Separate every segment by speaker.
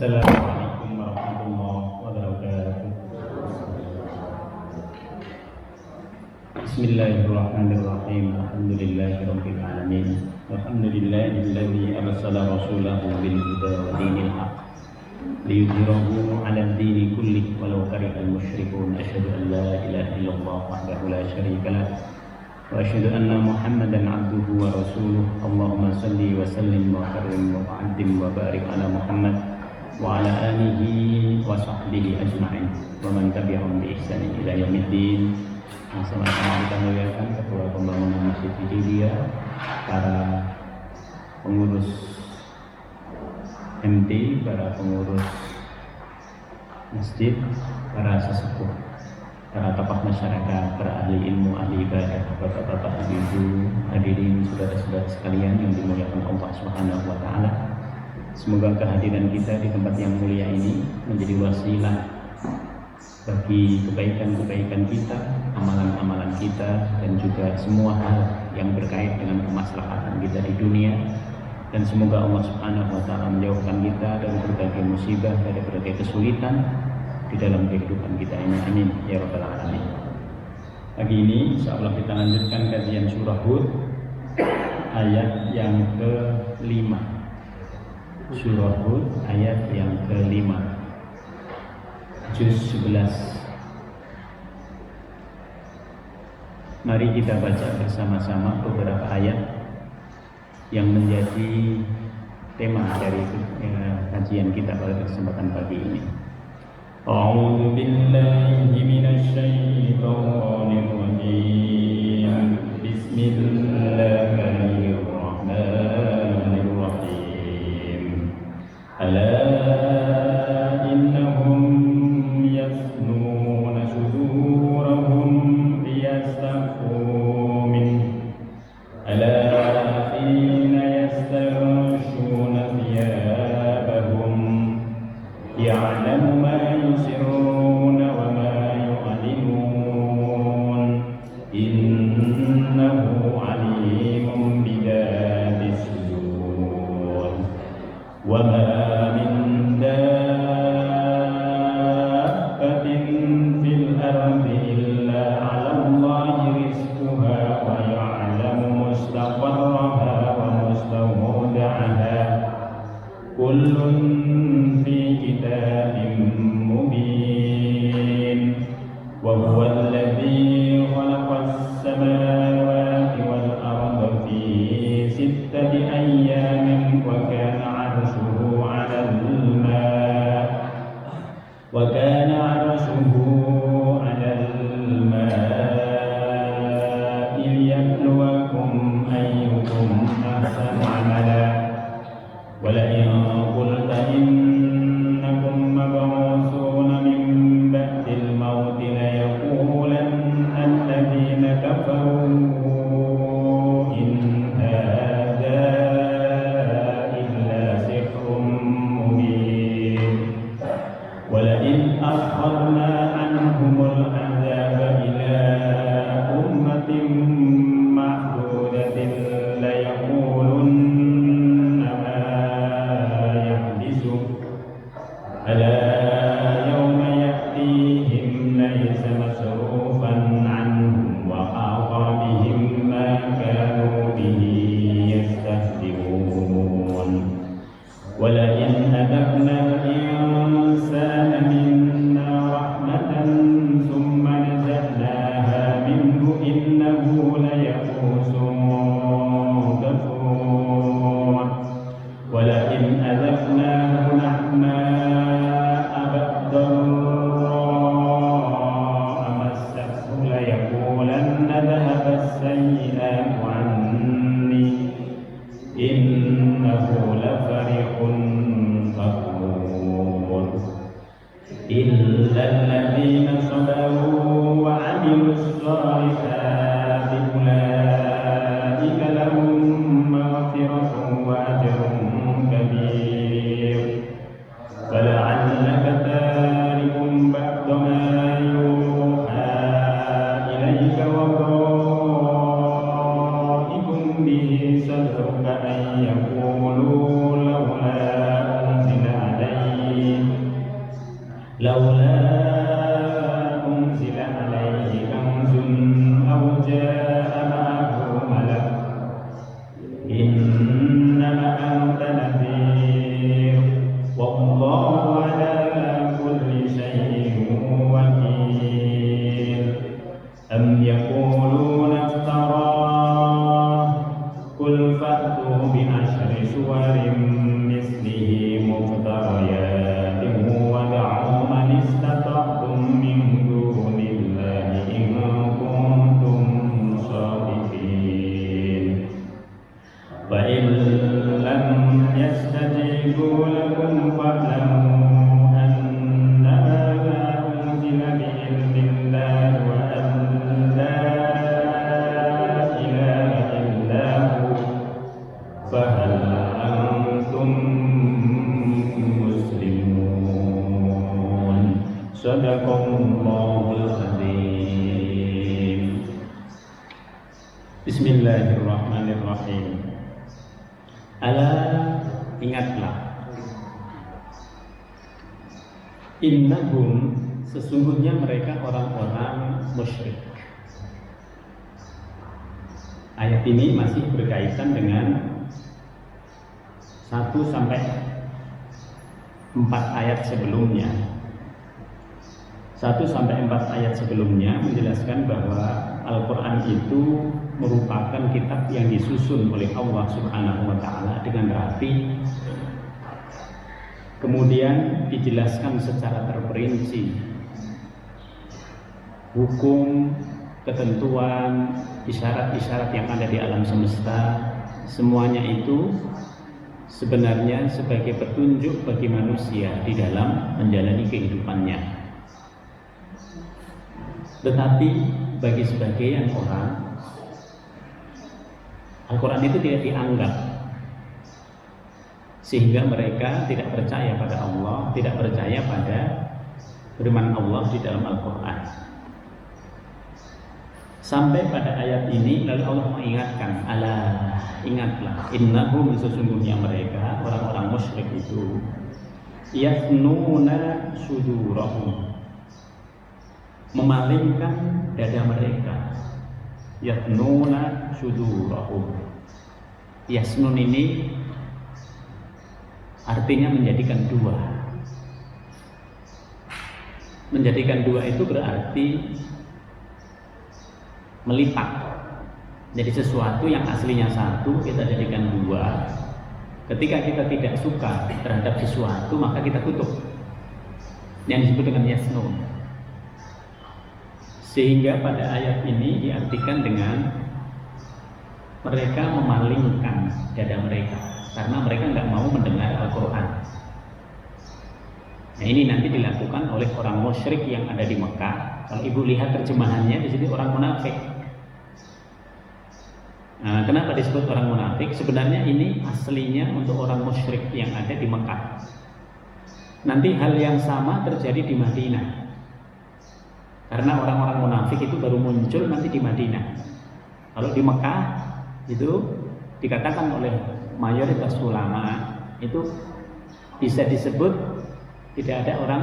Speaker 1: Assalamualaikum warahmatullahi wabarakatuh. Bismillahirrahmanirrahim. Alhamdulillahirabbil alamin. Alhamdulillahilladzi arsala rasulahu bil huda wa dinil haqq liyudhhirahu 'alad dini kullih walau karihal musyrikun. Asyhadu an la ilaha illallah wahdahu la syarika lah wa asyhadu anna Muhammadan 'abduhu wa rasuluh. Allahumma shalli wa sallim wa karrim wa 'azzim wa barik 'ala Muhammad wa 'ala alihi wa sahbihi ajma'in wa man tabi'ahum bi ihsanin ila yaumiddin. Sama-sama kita muliakan Ketua Pembangunan Masjid Hidayah, para pengurus MT, para pengurus masjid, para sesepuh, para tokoh masyarakat, para ahli ilmu, ahli ibadah, bapak-bapak, ibu-ibu, hadirin, saudara-saudara sekalian yang dimuliakan Allah Subhanahu wa taala. Semoga kehadiran kita di tempat yang mulia ini menjadi wasilah bagi kebaikan-kebaikan kita, amalan-amalan kita, dan juga semua hal yang berkait dengan kemaslahatan kita di dunia. Dan semoga Allah Subhanahu wa taala menjauhkan kita dari berbagai musibah, dari berbagai kesulitan di dalam kehidupan kita ini. Amin ya rabbal alamin. Pagi ini insyaallah kita lanjutkan kajian surah Hud ayat yang ke-5. Surah Hud ayat yang ke-5, juz 11. Mari kita baca bersama-sama beberapa ayat yang menjadi tema dari kajian kita pada kesempatan pagi ini. A'udzu billahi minasy syaithanir rajim. Bismillahirrahmanirrahim. Ala innahum yasnuna sudurahum liyastaghfu min ala hina yastaghshuna thiyabahum ya'lamu ma yusirruna wa ma yu'linun innahu 'alimun bidhatis sudur wa ma kullun fi kitabim mubin wa huwa alladhi khalaqas samawati wal arda fi sittati ayyamin wa kana 'arshuhu 'alal ma' wa kana 'arshuhu 'alal ma'i liyabluwakum ayyukum ahsanu 'amala ولئن قلت إنكم مبعوثون من بعد الموت ليقولن الذين كفروا إن هذا إلا سحر مبين ولئن أخرنا عنهم العذاب إلى أمة معدودة ليقولن ألا يوم يأتيهم ليس مصروفا عنهم وحاق بهم ما كانوا به يستهزئون ولئن أذقنا الإنسان منا رحمة ثم نزعناها منه إنه ليئوس كفور ولئن أذقناه نعماء بعد ضراء مسته ليقولن ذهب السيئات عني إنه لفرح فخور إلا الذين صبروا وعملوا الصالحات أولئك لهم مغفرة وأجر كبير فلعلك تارك بعض ما يوحى إليك وضائق به صدرك أن يقولوا لولا أنزل عليه Bismillahirrahmanirrahim. Ala, ingatlah, innahum, sesungguhnya mereka orang-orang musyrik. Ayat ini masih berkaitan dengan 1 sampai 4 ayat sebelumnya. 1 sampai 4 ayat sebelumnya menjelaskan bahwa Al-Quran itu merupakan kitab yang disusun oleh Allah Subhanahu wa Ta'ala dengan rapi. Kemudian dijelaskan secara terperinci hukum, ketentuan, isyarat-isyarat yang ada di alam semesta. Semuanya itu sebenarnya sebagai petunjuk bagi manusia di dalam menjalani kehidupannya. Tetapi bagi sebagian orang, Al-Quran itu tidak dianggap, sehingga mereka tidak percaya pada Allah, tidak percaya pada firman Allah di dalam Al-Quran. Sampai pada ayat ini lalu Allah mengingatkan, ala, ingatlah, innahum, sesungguhnya mereka orang-orang musyrik itu yathnuna sudurahum, memalingkan dada mereka. Yathnuna sudurahum. Yasnun ini artinya menjadikan dua. Menjadikan dua itu berarti melipat. Jadi sesuatu yang aslinya satu kita jadikan dua. Ketika kita tidak suka terhadap sesuatu maka kita tutup. Yang disebut dengan yasnun. Sehingga pada ayat ini diartikan dengan mereka memalingkan dada mereka karena mereka nggak mau mendengar Al-Quran. Nah, ini nanti dilakukan oleh orang musyrik yang ada di Mekah. Kalau ibu lihat terjemahannya di sini orang munafik. Nah, kenapa disebut orang munafik? Sebenarnya ini aslinya untuk orang musyrik yang ada di Mekah. Nanti hal yang sama terjadi di Madinah. Karena orang-orang munafik itu baru muncul nanti di Madinah. Kalau di Mekah itu dikatakan oleh mayoritas ulama itu bisa disebut tidak ada orang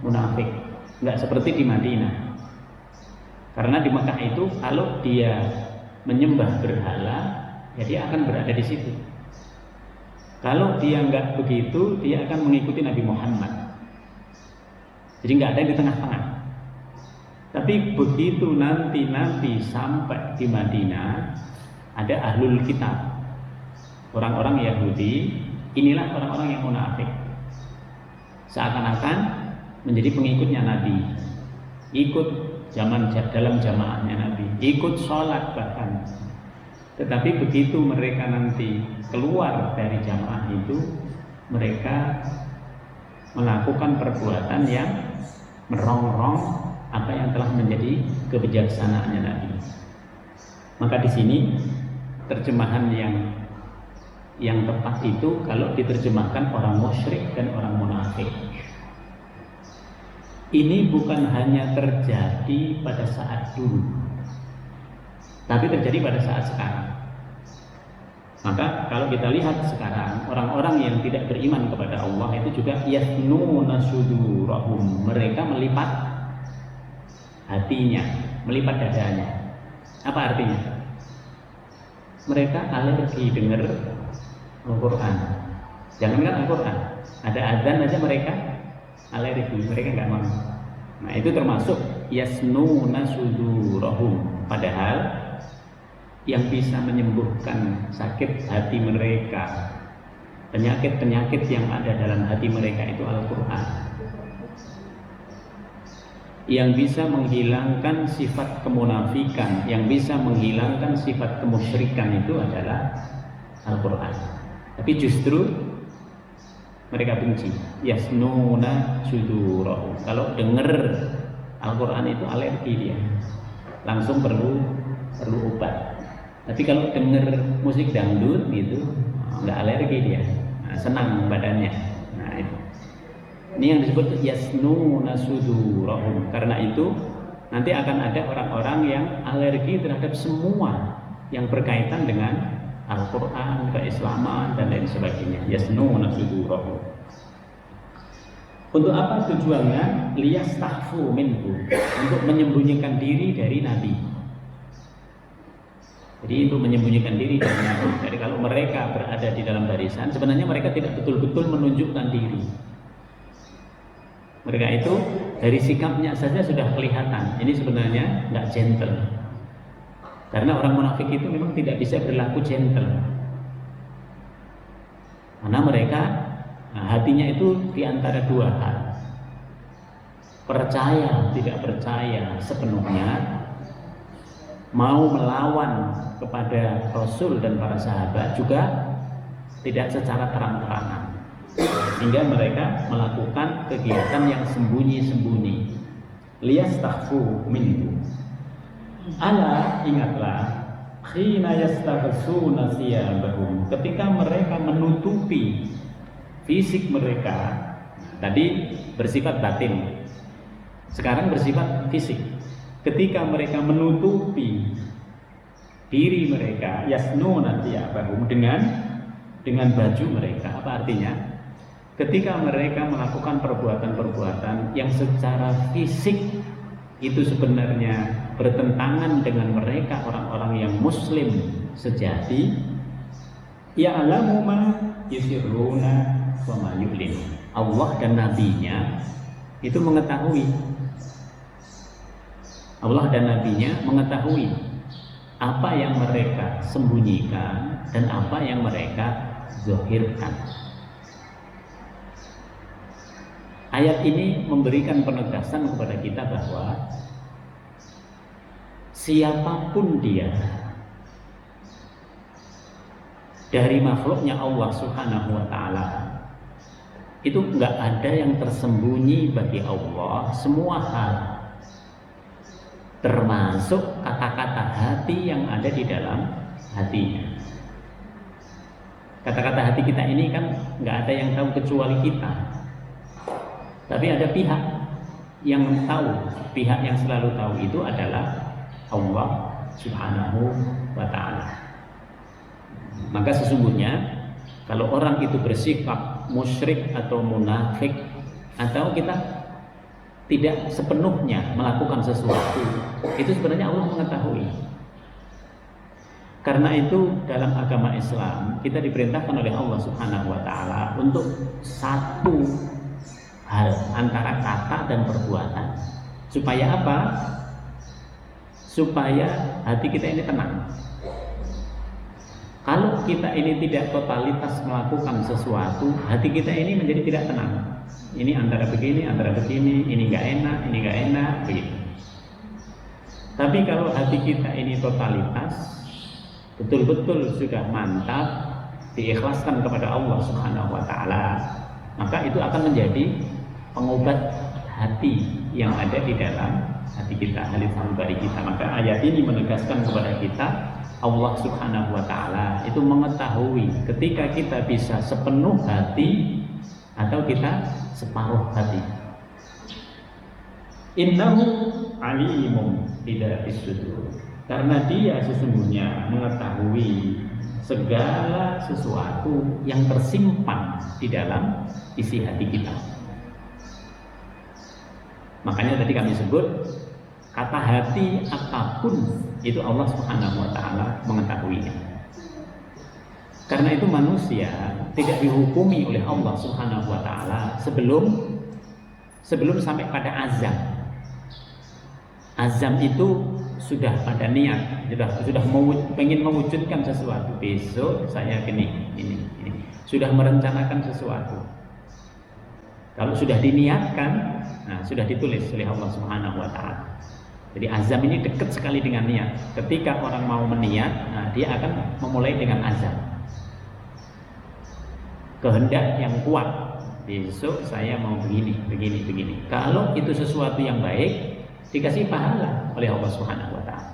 Speaker 1: munafik, nggak seperti di Madinah. Karena di Mekah itu kalau dia menyembah berhala, ya dia akan berada di situ. Kalau dia nggak begitu, dia akan mengikuti Nabi Muhammad. Jadi nggak ada yang di tengah-tengah. Tapi begitu nanti sampai di Madinah ada ahlul kitab, orang-orang Yahudi. Inilah orang-orang yang munafik, seakan-akan menjadi pengikutnya Nabi, ikut dalam jamaahnya Nabi, ikut sholat bahkan. Tetapi begitu mereka nanti keluar dari jamaah itu, mereka melakukan perbuatan yang merongrong apa yang telah menjadi kebijaksanaannya Nabi. Maka di sini terjemahan yang tepat itu kalau diterjemahkan orang musyrik dan orang munafik. Ini bukan hanya terjadi pada saat dulu, tapi terjadi pada saat sekarang. Maka kalau kita lihat sekarang, orang-orang yang tidak beriman kepada Allah itu juga yathnuna sudurahum, mereka melipat hatinya, melipat dadanya. Apa artinya? Mereka alergi dengar Al-Quran. Jangankan Al-Quran, ada azan aja mereka alergi, mereka nggak mau. Nah itu termasuk yasnuna sudurahum. Padahal yang bisa menyembuhkan sakit hati mereka, penyakit-penyakit yang ada dalam hati mereka itu Al-Quran. Yang bisa menghilangkan sifat kemunafikan, yang bisa menghilangkan sifat kemusyrikan itu adalah Al-Quran. Tapi justru mereka benci. Yasnuna sudurahum. Kalau dengar Al-Quran itu alergi dia, langsung perlu obat. Tapi kalau dengar musik dangdut gitu, nggak alergi dia, nah, senang badannya. Nah itu. Ini yang disebut yasnuna sudurahum. Karena itu nanti akan ada orang-orang yang alergi terhadap semua yang berkaitan dengan Al-Quran, keislaman, dan lain sebagainya. Yasnuna sudurahum. Untuk apa tujuannya? Liyastahfu minhu, untuk menyembunyikan diri dari Nabi. Jadi untuk menyembunyikan diri dari Nabi. Jadi kalau mereka berada di dalam barisan, sebenarnya mereka tidak betul-betul menunjukkan diri. Mereka itu dari sikapnya saja sudah kelihatan. Ini sebenarnya nggak gentle. Karena orang munafik itu memang tidak bisa berlaku gentle. Karena mereka hatinya itu di antara dua hal. Percaya, tidak percaya sepenuhnya, mau melawan kepada Rasul dan para sahabat juga tidak secara terang-terangan. Sehingga mereka melakukan kegiatan yang sembunyi-sembunyi. Liyastahfu minhu. Ala, ingatlah, khina yastaghsuna siyabahum, ketika mereka menutupi fisik mereka. Tadi bersifat batin, sekarang bersifat fisik. Ketika mereka menutupi diri mereka, yasnuna siyabahum, dengan baju mereka. Apa artinya? Ketika mereka melakukan perbuatan-perbuatan yang secara fisik itu sebenarnya bertentangan dengan mereka orang-orang yang muslim sejati, ya'lamu ma yusirruna wa ma yu'lin. Allah dan nabinya itu mengetahui. Allah dan nabinya mengetahui apa yang mereka sembunyikan dan apa yang mereka zahirkan. Ayat ini memberikan penegasan kepada kita bahwa siapapun dia dari makhluknya Allah Subhanahu wa ta'ala, itu enggak ada yang tersembunyi bagi Allah. Semua hal, termasuk kata-kata hati yang ada di dalam hatinya. Kata-kata hati kita ini kan enggak ada yang tahu kecuali kita. Tapi ada pihak yang tahu. Pihak yang selalu tahu itu adalah Allah Subhanahu wa ta'ala. Maka sesungguhnya kalau orang itu bersikap musyrik atau munafik, atau kita tidak sepenuhnya melakukan sesuatu, itu sebenarnya Allah mengetahui. Karena itu dalam agama Islam kita diperintahkan oleh Allah Subhanahu wa ta'ala untuk satu hal antara kata dan perbuatan. Supaya apa? Supaya hati kita ini tenang. Kalau kita ini tidak totalitas melakukan sesuatu, hati kita ini menjadi tidak tenang. Ini antara begini, ini nggak enak, begitu. Tapi kalau hati kita ini totalitas, betul-betul sudah mantap, diikhlaskan kepada Allah Subhanahu wa ta'ala, maka itu akan menjadi pengobat hati yang ada di dalam hati kita, hati sanubari kita. Maka ayat ini menegaskan kepada kita, Allah Subhanahu wa ta'ala itu mengetahui ketika kita bisa sepenuh hati atau kita separuh hati. Innahu alimun bidatis sudur, karena dia sesungguhnya mengetahui segala sesuatu yang tersimpan di dalam isi hati kita. Makanya tadi kami sebut kata hati apapun itu Allah Subhanahu wa ta'ala mengetahuinya. Karena itu manusia tidak dihukumi oleh Allah Subhanahu wa ta'ala sebelum sampai pada azam. Azam itu sudah pada niat, sudah pengen mewujudkan sesuatu. Besok saya ini. Sudah merencanakan sesuatu. Kalau sudah diniatkan, nah sudah ditulis oleh Allah Subhanahu wa ta'ala. Jadi azam ini dekat sekali dengan niat. Ketika orang mau meniat, nah dia akan memulai dengan azam. Kehendak yang kuat. Besok saya mau begini. Kalau itu sesuatu yang baik, dikasih pahala oleh Allah Subhanahu wa ta'ala.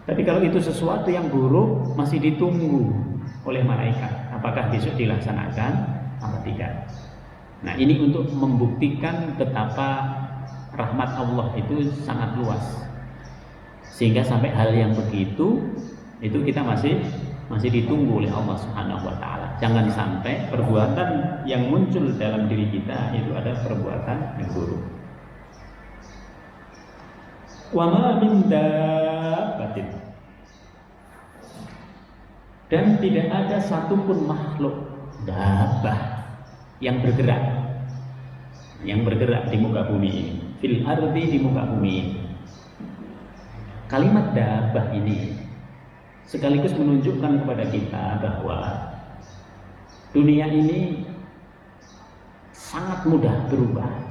Speaker 1: Tapi kalau itu sesuatu yang buruk, masih ditunggu oleh malaikat. Apakah besok dilaksanakan atau tidak? Nah, ini untuk membuktikan betapa rahmat Allah itu sangat luas. Sehingga sampai hal yang begitu Itu kita masih ditunggu oleh Allah Subhanahu wa taala. Jangan sampai perbuatan yang muncul dalam diri kita itu adalah perbuatan yang buruk. Wa ma min dabbatin, dan tidak ada satupun makhluk dabbah yang bergerak di muka bumi ini, fil ardi, di muka bumi ini. Kalimat dabbah ini sekaligus menunjukkan kepada kita bahwa dunia ini sangat mudah berubah.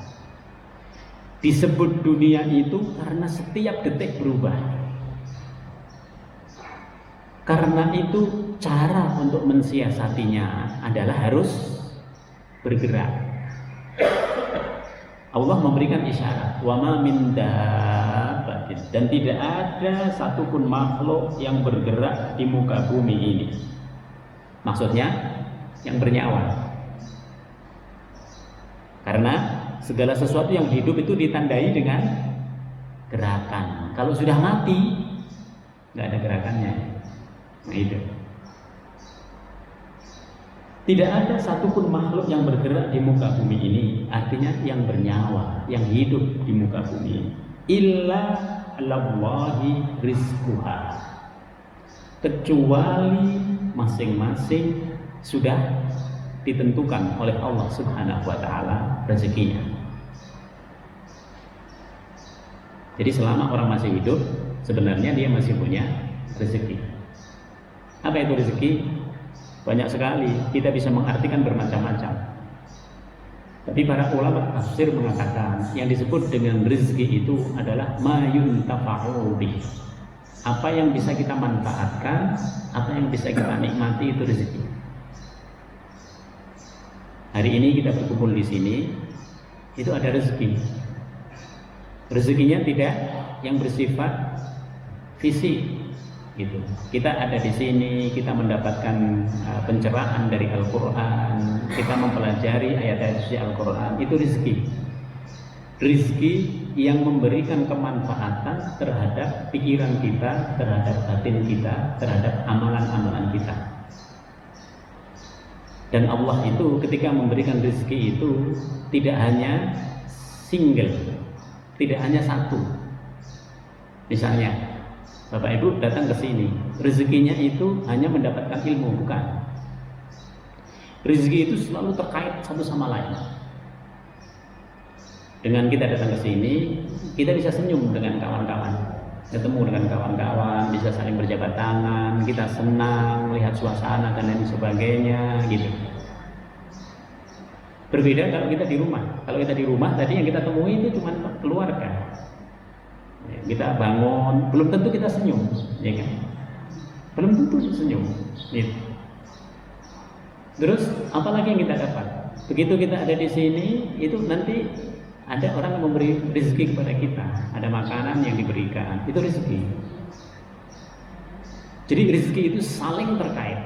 Speaker 1: Disebut dunia itu karena setiap detik berubah. Karena itu cara untuk mensiasatinya adalah harus bergerak. Allah memberikan isyarat, wa ma min dabbatin, dan tidak ada satupun makhluk yang bergerak di muka bumi ini. Maksudnya yang bernyawa. Karena segala sesuatu yang hidup itu ditandai dengan gerakan. Kalau sudah mati, nggak ada gerakannya. Nah itu. Tidak ada satupun makhluk yang bergerak di muka bumi ini, artinya yang bernyawa, yang hidup di muka bumi ini. Illa alallahi rizquha, kecuali masing-masing sudah ditentukan oleh Allah Subhanahu wa taala rezekinya. Jadi selama orang masih hidup, sebenarnya dia masih punya rezeki. Apa itu rezeki? Banyak sekali, kita bisa mengartikan bermacam-macam. Tapi para ulama tafsir mengatakan yang disebut dengan rezeki itu adalah ma yuntafa'u bih. Apa yang bisa kita manfaatkan, apa yang bisa kita nikmati, itu rezeki. Hari ini kita berkumpul di sini, itu ada rezeki. Rezekinya tidak yang bersifat fisik. Gitu. Kita ada di sini, kita mendapatkan pencerahan dari Al-Quran, kita mempelajari ayat-ayat suci Al-Quran, itu rezeki. Rezeki yang memberikan kemanfaatan terhadap pikiran kita, terhadap batin kita, terhadap amalan-amalan kita. Dan Allah itu ketika memberikan rezeki itu tidak hanya single, tidak hanya satu. Misalnya Bapak Ibu datang ke sini, rezekinya itu hanya mendapatkan ilmu, bukan. Rezeki itu selalu terkait satu sama lain. Dengan kita datang ke sini, kita bisa senyum dengan kawan-kawan, ketemu dengan kawan-kawan, bisa saling berjabat tangan, kita senang melihat suasana dan lain sebagainya, gitu. Berbeda kalau kita di rumah. Kalau kita di rumah, tadi yang kita temui itu cuma keluarga. Kita bangun, belum tentu kita senyum, ya kan? Belum tentu senyum. Gitu. Terus apalagi yang kita dapat? Begitu kita ada di sini, itu nanti ada orang yang memberi rezeki kepada kita, ada makanan yang diberikan, itu rezeki. Jadi rezeki itu saling terkait,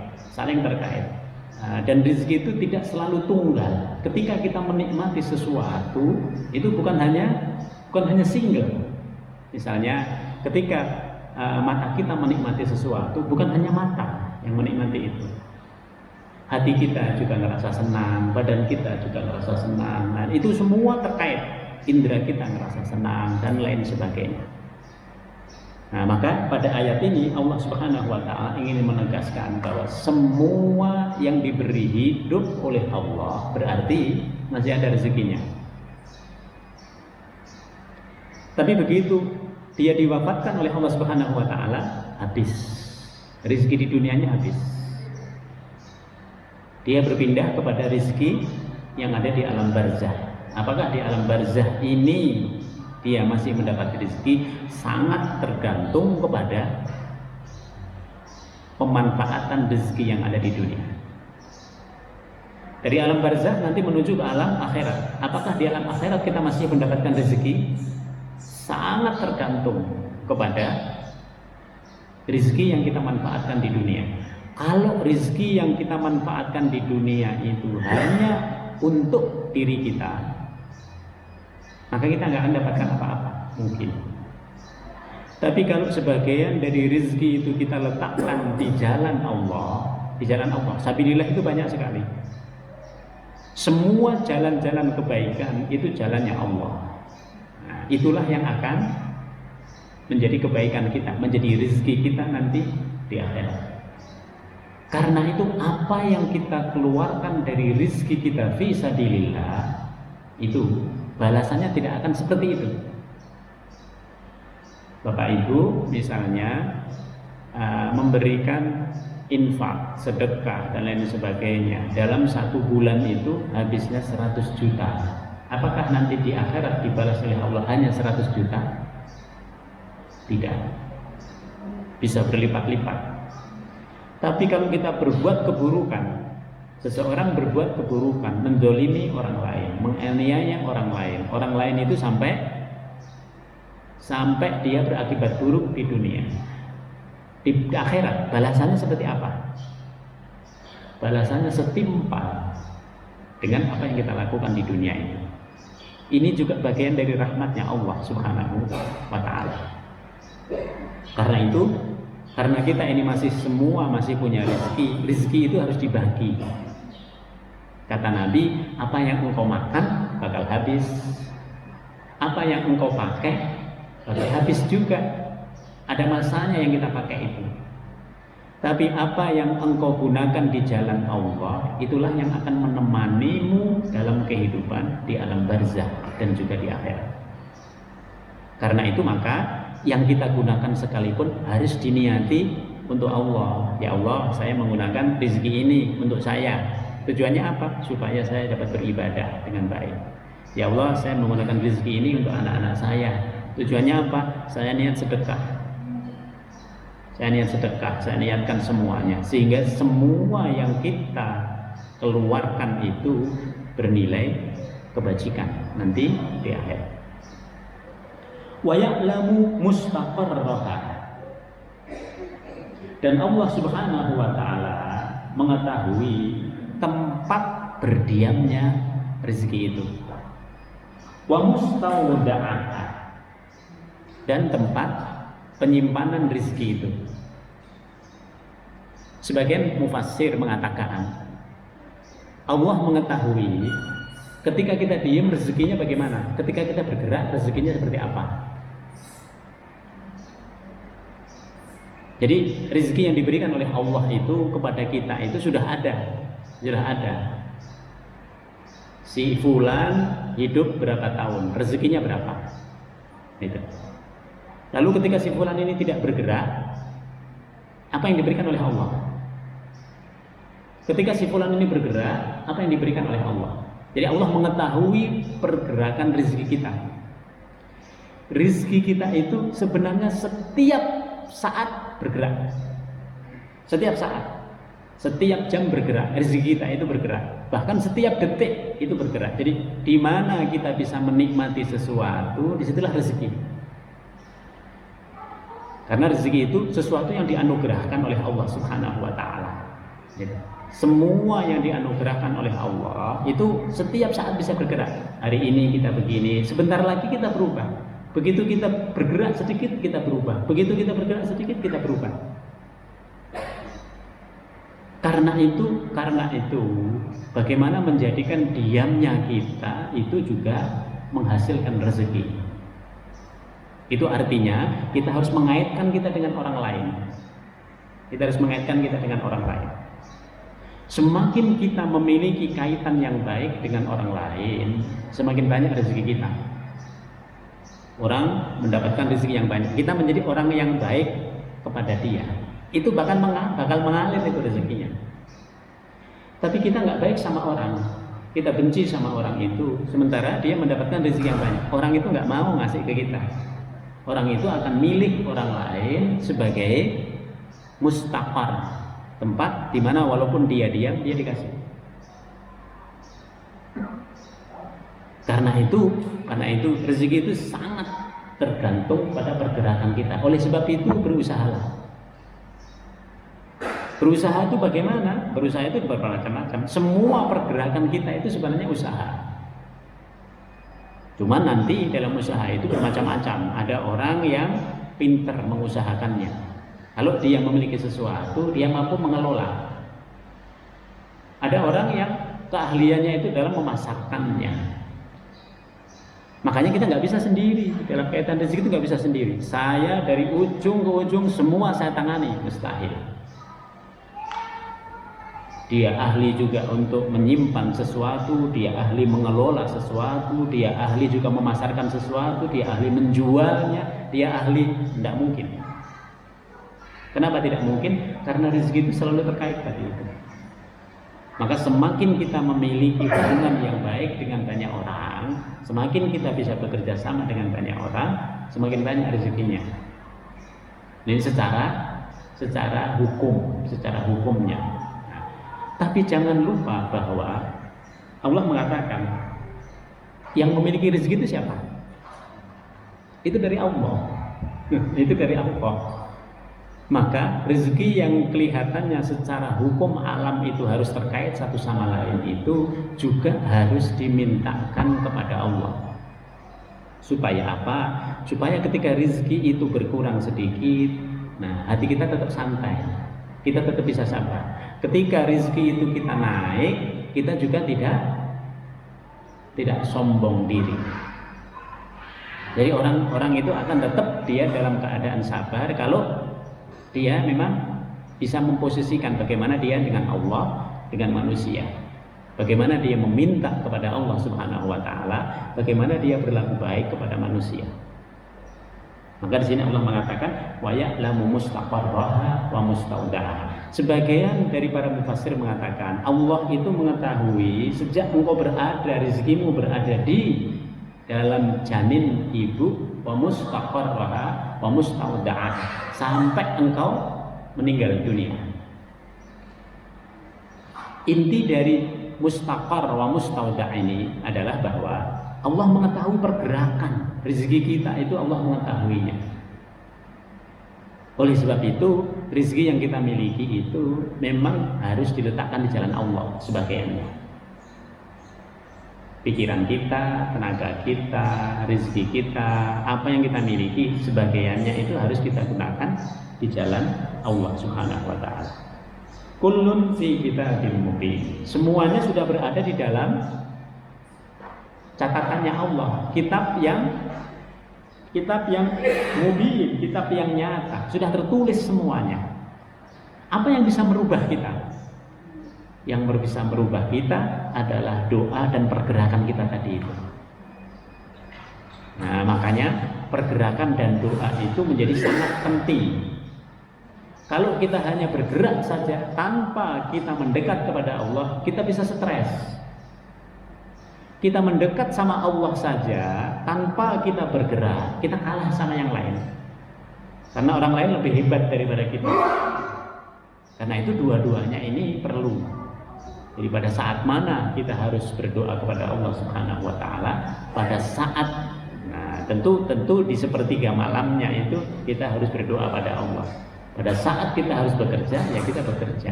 Speaker 1: dan rezeki itu tidak selalu tunggal. Ketika kita menikmati sesuatu, itu bukan hanya single. Misalnya ketika mata kita menikmati sesuatu, bukan hanya mata yang menikmati itu. Hati kita juga ngerasa senang, badan kita juga ngerasa senang. Nah, itu semua terkait. Indera kita ngerasa senang dan lain sebagainya. Nah, maka pada ayat ini Allah Subhanahu wa taala ingin menegaskan bahwa semua yang diberi hidup oleh Allah berarti masih ada rezekinya. Tapi begitu dia diwafatkan oleh Allah Subhanahu wa taala, habis. Rezeki di dunianya habis. Dia berpindah kepada rezeki yang ada di alam barzah. Apakah di alam barzah ini dia masih mendapat rezeki? Sangat tergantung kepada pemanfaatan rezeki yang ada di dunia. Dari alam barzah nanti menuju ke alam akhirat. Apakah di alam akhirat kita masih mendapatkan rezeki? Sangat tergantung kepada rezeki yang kita manfaatkan di dunia. Kalau rezeki yang kita manfaatkan di dunia itu hanya untuk diri kita, maka kita nggak akan dapatkan apa-apa mungkin. Tapi kalau sebagian dari rezeki itu kita letakkan di jalan Allah, sabilillah itu banyak sekali. Semua jalan-jalan kebaikan itu jalannya Allah. Nah, itulah yang akan menjadi kebaikan kita, menjadi rezeki kita nanti di akhirat. Karena itu apa yang kita keluarkan dari rezeki kita fi sabilillah itu balasannya tidak akan seperti itu. Bapak Ibu misalnya memberikan infak, sedekah dan lain sebagainya, dalam 1 bulan itu habisnya 100 juta. Apakah nanti di akhirat dibalas oleh Allah hanya 100 juta? Tidak, bisa berlipat-lipat. Tapi kalau kita berbuat keburukan, seseorang berbuat keburukan, mendolimi orang lain, menganiaya orang lain itu sampai dia berakibat buruk di dunia. Di akhirat balasannya seperti apa? Balasannya setimpal dengan apa yang kita lakukan di dunia ini. Ini juga bagian dari rahmatnya Allah Subhanahu wa ta'ala. Karena kita ini semua masih punya rezeki itu harus dibagi. Kata Nabi, apa yang engkau makan bakal habis, apa yang engkau pakai bakal habis juga. Ada masanya yang kita pakai itu. Tapi apa yang engkau gunakan di jalan Allah, itulah yang akan menemanimu dalam kehidupan di alam barzakh dan juga di akhirat. Karena itu maka yang kita gunakan sekalipun harus diniati untuk Allah. Ya Allah, saya menggunakan rezeki ini untuk saya. Tujuannya apa? Supaya saya dapat beribadah dengan baik. Ya Allah, saya menggunakan rezeki ini untuk anak-anak saya. Tujuannya apa? Saya niat sedekah. Saya niatkan semuanya. Sehingga semua yang kita keluarkan itu bernilai kebajikan nanti di akhir. Wa ya'lamu mustaqarraha, dan Allah Subhanahu wa ta'ala mengetahui tempat berdiamnya rezeki itu. Wa mustawda'aha, dan tempat penyimpanan rezeki itu. Sebagian mufassir mengatakan Allah mengetahui ketika kita diam rezekinya bagaimana, ketika kita bergerak rezekinya seperti apa. Jadi rezeki yang diberikan oleh Allah itu kepada kita itu sudah ada. Si fulan hidup berapa tahun, rezekinya berapa. Gitu. Lalu ketika si fulan ini tidak bergerak, apa yang diberikan oleh Allah? Ketika si fulan ini bergerak, apa yang diberikan oleh Allah? Jadi Allah mengetahui pergerakan rezeki kita. Rezeki kita itu sebenarnya setiap saat bergerak. Setiap saat, setiap jam bergerak, rezeki kita itu bergerak. Bahkan setiap detik itu bergerak. Jadi di mana kita bisa menikmati sesuatu, disitulah rezeki. Karena rezeki itu sesuatu yang dianugerahkan oleh Allah Subhanahu wa ta'ala. Semua yang dianugerahkan oleh Allah itu setiap saat bisa bergerak. Hari ini kita begini, sebentar lagi kita berubah. Begitu kita bergerak sedikit kita berubah. Begitu kita bergerak sedikit kita berubah. Karena itu bagaimana menjadikan diamnya kita itu juga menghasilkan rezeki. Itu artinya kita harus mengaitkan kita dengan orang lain. Semakin kita memiliki kaitan yang baik dengan orang lain, semakin banyak rezeki kita. Orang mendapatkan rezeki yang banyak, kita menjadi orang yang baik kepada dia, itu bakal mengalir itu rezekinya. Tapi kita nggak baik sama orang, kita benci sama orang itu, sementara dia mendapatkan rezeki yang banyak. Orang itu nggak mau ngasih ke kita. Orang itu akan milih orang lain sebagai mustaqar, tempat di mana walaupun dia diam, dia dikasih. Karena itu rezeki itu sangat tergantung pada pergerakan kita. Oleh sebab itu berusahalah. Berusaha itu bagaimana? Berusaha itu bermacam-macam. Semua pergerakan kita itu sebenarnya usaha. Cuma nanti dalam usaha itu bermacam-macam. Ada orang yang pinter mengusahakannya. Kalau dia memiliki sesuatu, dia mampu mengelola. Ada orang yang keahliannya itu dalam memasarkannya. Makanya kita nggak bisa sendiri dalam kaitan rezeki, itu nggak bisa sendiri. Saya dari ujung ke ujung semua saya tangani, mustahil. Dia ahli juga untuk menyimpan sesuatu, dia ahli mengelola sesuatu, dia ahli juga memasarkan sesuatu, dia ahli menjualnya, dia ahli, tidak mungkin. Kenapa tidak mungkin? Karena rezeki itu selalu terkait tadi itu. Maka semakin kita memiliki hubungan yang baik dengan banyak orang, semakin kita bisa bekerja sama dengan banyak orang, semakin banyak rezekinya. Ini secara hukumnya. Tapi jangan lupa bahwa Allah mengatakan yang memiliki rezeki itu siapa? Itu dari Allah. Itu dari Allah. Maka rezeki yang kelihatannya secara hukum alam itu harus terkait satu sama lain itu juga harus dimintakan kepada Allah. Supaya apa? Supaya ketika rezeki itu berkurang sedikit, nah hati kita tetap santai, kita tetap bisa sabar. Ketika rezeki itu kita naik, kita juga tidak sombong diri. Jadi orang itu akan tetap dia dalam keadaan sabar kalau dia memang bisa memposisikan bagaimana dia dengan Allah, dengan manusia. Bagaimana dia meminta kepada Allah Subhanahu wa taala, bagaimana dia berlaku baik kepada manusia. Maka di sini Allah mengatakan wa ya'lamu mustaqarraha wa mustaudaha. Sebagian dari para mufassir mengatakan Allah itu mengetahui sejak engkau berada, rezekimu berada di dalam janin ibu, wa mustaqarraha wa mustaudaha, sampai engkau meninggal dunia. Inti dari mustaqar wa mustaudah ini adalah bahwa Allah mengetahui pergerakan rezeki kita, itu Allah mengetahuinya. Oleh sebab itu rezeki yang kita miliki itu memang harus diletakkan di jalan Allah sebagiannya. Pikiran kita, tenaga kita, rezeki kita, apa yang kita miliki sebagiannya itu harus kita gunakan di jalan Allah Subhanahu wa taala. Kullun fi kitabil mubin. Semuanya sudah berada di dalam catatannya Allah, kitab yang mubin, kitab yang nyata, sudah tertulis semuanya. Apa yang bisa merubah kita? Yang bisa merubah kita adalah doa dan pergerakan kita tadi itu. Nah, makanya pergerakan dan doa itu menjadi sangat penting. Kalau kita hanya bergerak saja tanpa kita mendekat kepada Allah, kita bisa stres. Kita mendekat sama Allah saja tanpa kita bergerak, kita kalah sama yang lain. Karena orang lain lebih hebat daripada kita. Karena itu dua-duanya ini perlu. Jadi pada saat mana kita harus berdoa kepada Allah Subhanahu wa taala? Pada saat tentu di sepertiga malamnya itu kita harus berdoa pada Allah. Pada saat kita harus bekerja, ya kita bekerja.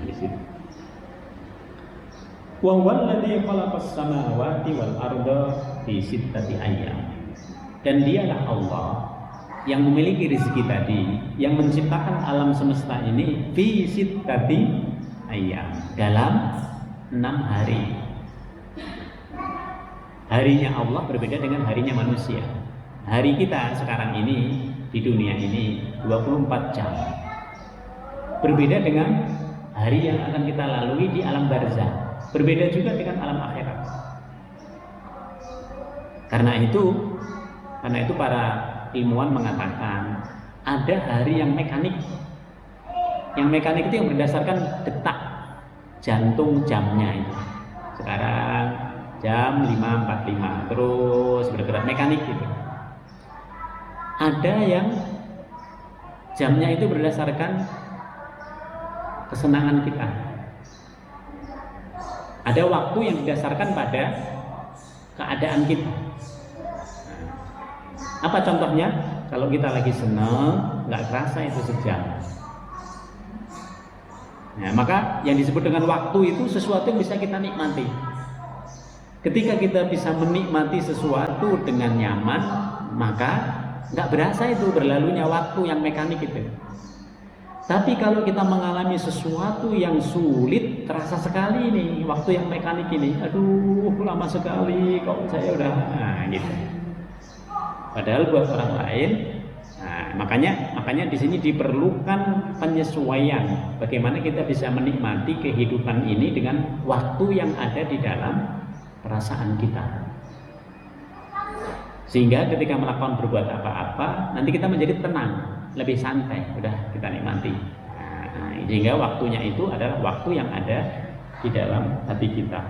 Speaker 1: Di situ. Wa huwallazi khalaqas samawati wal arda fi sittati ayyam. Dan dialah Allah yang memiliki rezeki tadi, yang menciptakan alam semesta ini fi sittati ayyam, dalam 6 hari. Harinya Allah berbeda dengan harinya manusia. Hari kita sekarang ini di dunia ini 24 jam. Berbeda dengan hari yang akan kita lalui di alam barzah. Berbeda juga dengan alam akhirat. Karena itu para ilmuwan mengatakan ada hari yang mekanik. Yang mekanik itu yang berdasarkan detak jantung jamnya itu. Sekarang jam 5.45 terus bergerak mekanik gitu. Ada yang jamnya itu berdasarkan kesenangan kita. Ada waktu yang didasarkan pada keadaan kita. Apa contohnya? Kalau kita lagi senang, nggak kerasa itu sejam. Nah, maka yang disebut dengan waktu itu sesuatu yang bisa kita nikmati. Ketika kita bisa menikmati sesuatu dengan nyaman, maka nggak berasa itu berlalunya waktu yang mekanik itu. Tapi kalau kita mengalami sesuatu yang sulit, terasa sekali ini waktu yang mekanik ini. Aduh, lama sekali kok saya udah, nah gitu. Padahal buat orang lain, nah, makanya di sini diperlukan penyesuaian. Bagaimana kita bisa menikmati kehidupan ini dengan waktu yang ada di dalam perasaan kita. Sehingga ketika melakukan berbuat apa-apa, nanti kita menjadi tenang, lebih santai, udah kita nikmati. Nah, sehingga waktunya itu adalah waktu yang ada di dalam hati kita.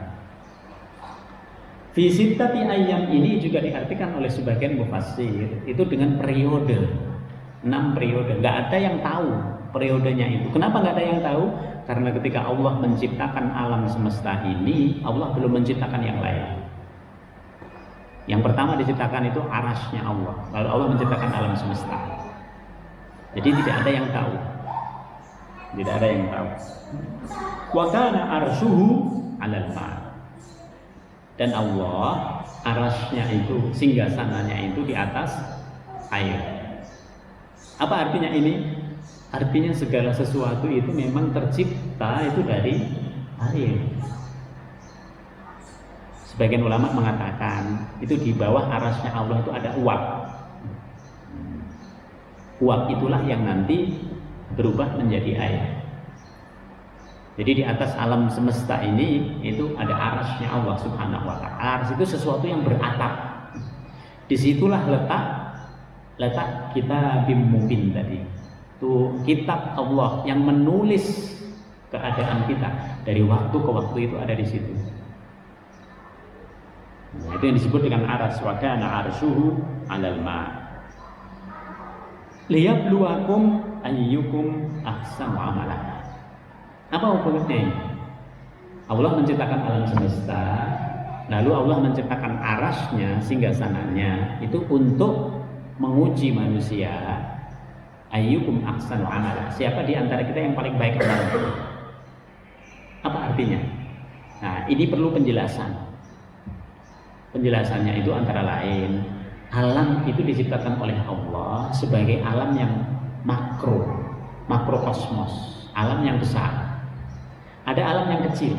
Speaker 1: Fi sittati ayyam ini juga diartikan oleh sebagian mufassir itu dengan periode, 6 periode. Nggak ada yang tahu periodenya itu. Kenapa nggak ada yang tahu? Karena ketika Allah menciptakan alam semesta ini, Allah belum menciptakan yang lain. Yang pertama diciptakan itu arasnya Allah, lalu Allah menciptakan alam semesta. Jadi tidak ada yang tahu, tidak ada yang tahu. Wa kana arshuhu 'alal ma'. Dan Allah arasnya itu, singgasananya itu di atas air. Apa artinya ini? Artinya segala sesuatu itu memang tercipta itu dari air. Sebagian ulama mengatakan itu di bawah arasnya Allah itu ada uap. Uap itulah yang nanti berubah menjadi air. Jadi di atas alam semesta ini itu ada arasnya Allah Subhanahu wa ta'ala. Aras itu sesuatu yang beratap. Disitulah letak kita Mubin tadi. Itu kitab Allah yang menulis keadaan kita dari waktu ke waktu itu ada di situ. Nah, itu yang disebut dengan aras. Wa kana arshuhu 'alal ma'. Liyabluwakum ayyukum ahsanu amala. Apa hukumnya? Allah menciptakan alam semesta, lalu Allah menciptakan arasnya, singgasananya itu untuk menguji manusia. Ayyukum ahsanu amala. Siapa di antara kita yang paling baik amalnya? Apa artinya? Nah, ini perlu penjelasan. Penjelasannya itu antara lain, alam itu diciptakan oleh Allah sebagai alam yang makrokosmos, alam yang besar. Ada alam yang kecil.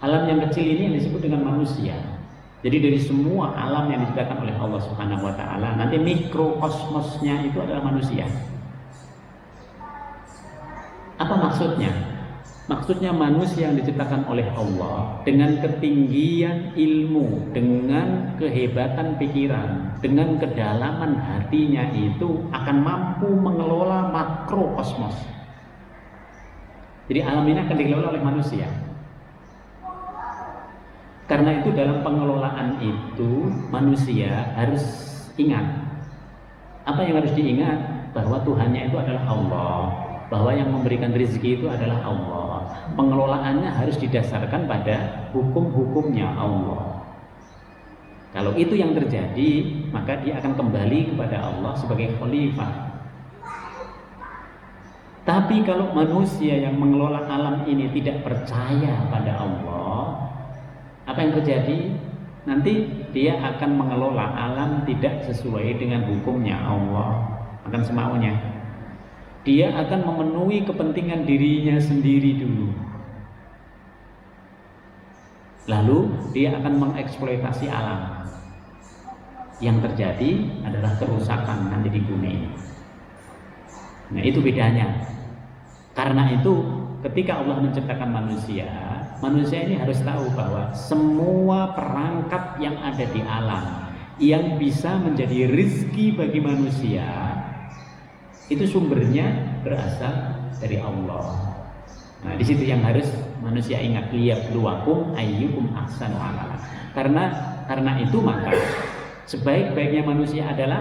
Speaker 1: Alam yang kecil ini yang disebut dengan manusia. Jadi dari semua alam yang diciptakan oleh Allah Subhanahu wa ta'ala, nanti mikrokosmosnya itu adalah manusia. Apa maksudnya? Maksudnya manusia yang diciptakan oleh Allah dengan ketinggian ilmu, dengan kehebatan pikiran, dengan kedalaman hatinya itu akan mampu mengelola makrokosmos. Jadi alam ini akan dikelola oleh manusia. Karena itu dalam pengelolaan itu manusia harus ingat. Apa yang harus diingat? Bahwa Tuhannya itu adalah Allah, bahwa yang memberikan rezeki itu adalah Allah. Pengelolaannya harus didasarkan pada hukum-hukumnya Allah. Kalau itu yang terjadi, maka dia akan kembali kepada Allah sebagai khalifah. Tapi kalau manusia yang mengelola alam ini tidak percaya pada Allah, apa yang terjadi? Nanti dia akan mengelola alam tidak sesuai dengan hukumnya Allah, akan semaunya. Dia akan memenuhi kepentingan dirinya sendiri dulu. Lalu dia akan mengeksploitasi alam. Yang terjadi adalah kerusakan nanti di bumi. Nah, itu bedanya. Karena itu ketika Allah menciptakan manusia, manusia ini harus tahu bahwa semua perangkat yang ada di alam yang bisa menjadi rezeki bagi manusia itu sumbernya berasal dari Allah. Nah, di situ yang harus manusia ingat, liyabluwakum ayyukum ahsanu amala. Karena itu maka sebaik-baiknya manusia adalah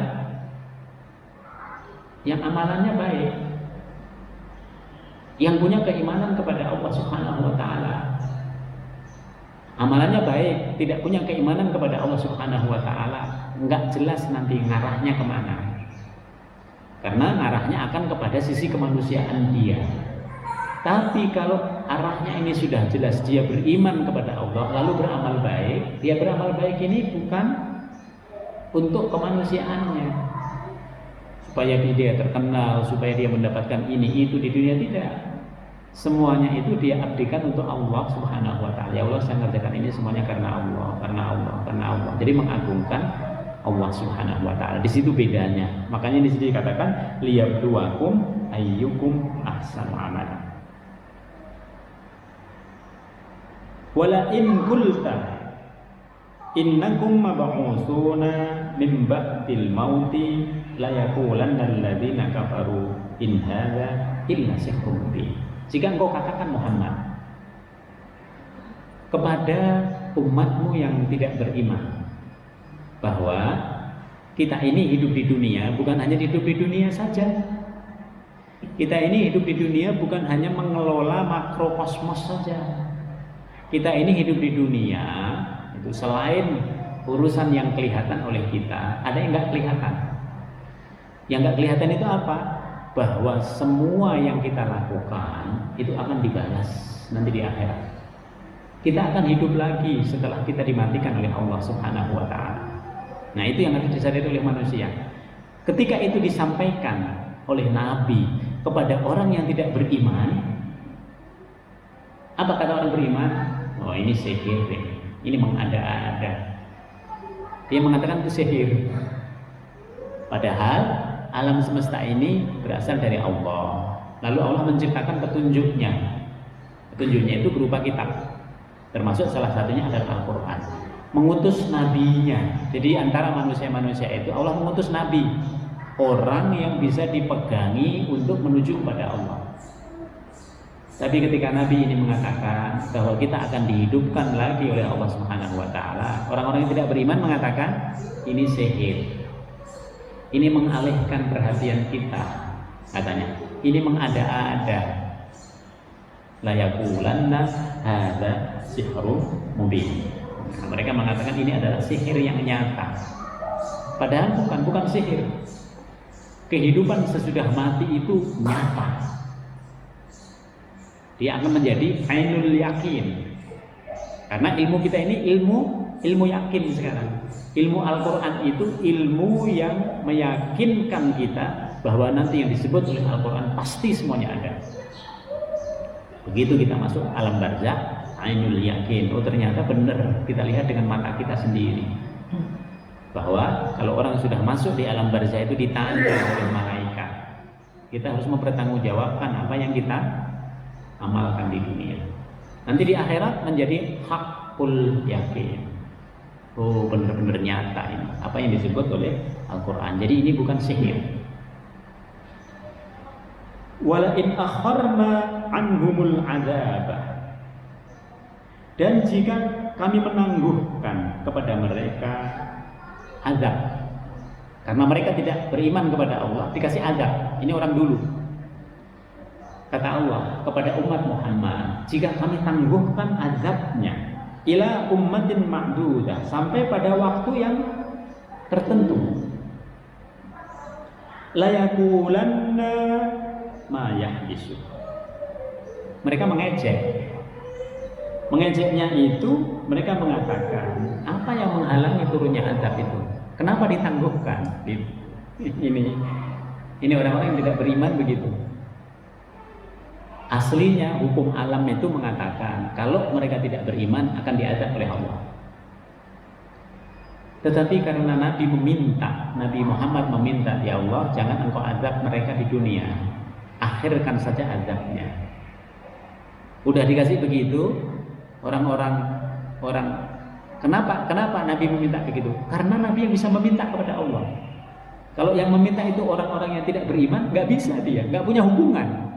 Speaker 1: yang amalannya baik, yang punya keimanan kepada Allah Subhanahu wa ta'ala. Amalannya baik, tidak punya keimanan kepada Allah Subhanahu wa ta'ala, enggak jelas nanti ngarahnya kemana. Karena arahnya akan kepada sisi kemanusiaan dia. Tapi kalau arahnya ini sudah jelas, dia beriman kepada Allah lalu beramal baik. Dia beramal baik ini bukan untuk kemanusiaannya, supaya dia terkenal, supaya dia mendapatkan ini itu di dunia. Tidak, semuanya itu dia abdikan untuk Allah Subhanahu wa taala. Ya Allah, saya ngerjakan ini semuanya karena Allah, karena Allah, karena Allah. Jadi mengagungkan Allah Subhanahu wa taala. Di situ bedanya. Makanya di sini dikatakan liyabluwakum ayyukum ahsanu amala. Wala in qulta innakum mab'utsuna min ba'dil mauti la yaqulanna alladziina kafaru in hadza illa sihrun mubin. Jika engkau katakan Muhammad kepada umatmu yang tidak beriman bahwa kita ini hidup di dunia bukan hanya hidup di dunia saja. Kita ini hidup di dunia bukan hanya mengelola makrokosmos saja. Kita ini hidup di dunia itu selain urusan yang kelihatan oleh kita, ada yang nggak kelihatan. Yang nggak kelihatan itu apa? Bahwa semua yang kita lakukan itu akan dibalas nanti di akhirat. Kita akan hidup lagi setelah kita dimatikan oleh Allah Subhanahu wa taala. Nah, itu yang harus disadari oleh manusia. Ketika itu disampaikan oleh Nabi kepada orang yang tidak beriman, apa kata orang beriman? Oh, ini sihir, ini mengada-ada. Dia mengatakan itu sihir. Padahal alam semesta ini berasal dari Allah. Lalu Allah menciptakan petunjuknya. Petunjuknya itu berupa kitab. Termasuk salah satunya adalah Al-Quran. Mengutus nabinya. Jadi antara manusia-manusia itu Allah mengutus nabi, orang yang bisa dipegangi untuk menuju kepada Allah. Tapi ketika Nabi ini mengatakan bahwa kita akan dihidupkan lagi oleh Allah Subhanahu wa taala, orang-orang yang tidak beriman mengatakan ini sihir. Ini mengalihkan perhatian kita, katanya. Ini mengada-ada. La yaqulanna hadza sihrun mubin. Nah, mereka mengatakan ini adalah sihir yang nyata. Padahal bukan sihir. Kehidupan sesudah mati itu nyata. Dia akan menjadi ainul yakin. Karena ilmu kita ini ilmu yakin sekarang. Ilmu Al-Quran itu ilmu yang meyakinkan kita bahwa nanti yang disebut oleh Al-Quran pasti semuanya ada. Begitu kita masuk alam barzakh, ainul yakin. Oh, ternyata benar, kita lihat dengan mata kita sendiri bahwa kalau orang sudah masuk di alam barzakh itu ditanya oleh malaikat. Kita harus mempertanggungjawabkan apa yang kita amalkan di dunia. Nanti di akhirat menjadi hakul yakin. Oh, benar-benar nyata ini apa yang disebut oleh Al-Quran. Jadi ini bukan sihir. Wala in akharna anhumul azab. Dan jika kami menangguhkan kepada mereka azab, karena mereka tidak beriman kepada Allah, dikasih azab. Ini orang dulu. Kata Allah kepada umat Muhammad, jika kami tangguhkan azabnya ila ummatin ma'dudah, sampai pada waktu yang tertentu, la yaqulanna ma yahbisu. Mereka mengejeknya itu mereka mengatakan, apa yang menghalangi turunnya azab itu? Kenapa ditangguhkan? Ini orang-orang yang tidak beriman begitu. Aslinya hukum alam itu mengatakan kalau mereka tidak beriman akan diazab oleh Allah. Tetapi karena Nabi Muhammad meminta, ya Allah, jangan engkau azab mereka di dunia, akhirkan saja azabnya. Udah dikasih begitu, orang kenapa Nabi meminta begitu? Karena Nabi yang bisa meminta kepada Allah. Kalau yang meminta itu orang-orang yang tidak beriman, nggak bisa, dia nggak punya hubungan.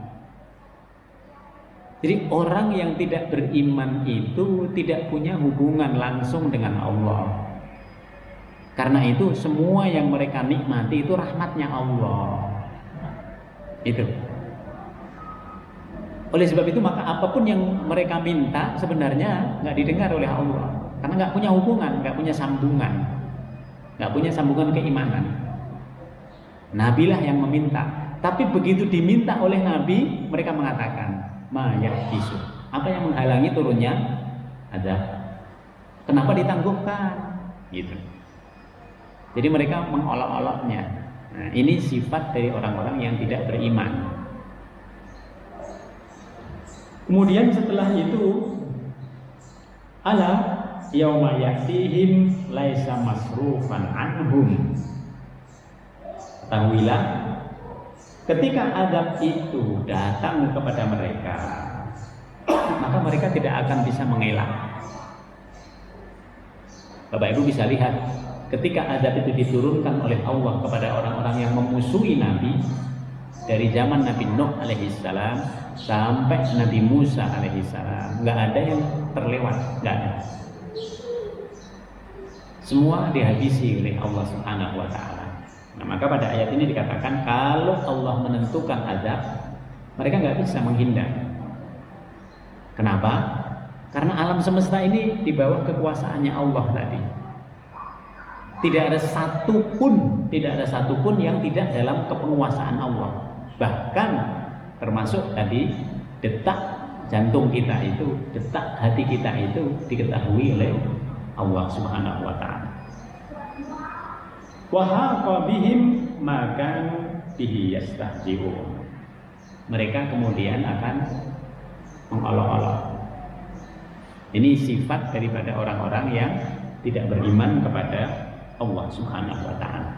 Speaker 1: Jadi orang yang tidak beriman itu tidak punya hubungan langsung dengan Allah. Karena itu semua yang mereka nikmati itu rahmatnya Allah. Itu. Oleh sebab itu maka apapun yang mereka minta sebenarnya nggak didengar oleh Allah. Karena nggak punya hubungan, nggak punya sambungan, nggak punya sambungan keimanan. Nabilah yang meminta. Tapi begitu diminta oleh Nabi, mereka mengatakan, ma yahbisu. Apa yang menghalangi turunnya azab? Kenapa ditangguhkan? Gitu. Jadi mereka mengolok-oloknya. Nah, ini sifat dari orang-orang yang tidak beriman. Kemudian setelah itu, ala yauma ya'tihim laisa masrufan anhum. Ketahuilah, ketika azab itu datang kepada mereka, maka mereka tidak akan bisa mengelak. Bapak Ibu bisa lihat, ketika azab itu diturunkan oleh Allah kepada orang-orang yang memusuhi Nabi, dari zaman Nabi Nuh alaihissalam sampai Nabi Musa alaihissalam, nggak ada yang terlewat, nggak ada. Semua dihabisi oleh Allah Subhanahu wa Ta'ala. Nah, maka pada ayat ini dikatakan kalau Allah menentukan azab, mereka nggak bisa menghindar. Kenapa? Karena alam semesta ini di bawah kekuasaannya Allah tadi. Tidak ada satupun yang tidak dalam kepenguasaan Allah. Bahkan termasuk tadi detak jantung kita itu, detak hati kita itu diketahui oleh Allah Subhanahu wa Ta'ala. Wa haqa bihim ma kanu bihi yastahzi'un. Mereka kemudian akan mengolok-olok. Ini sifat daripada orang-orang yang tidak beriman kepada Allah Subhanahu wa Ta'ala.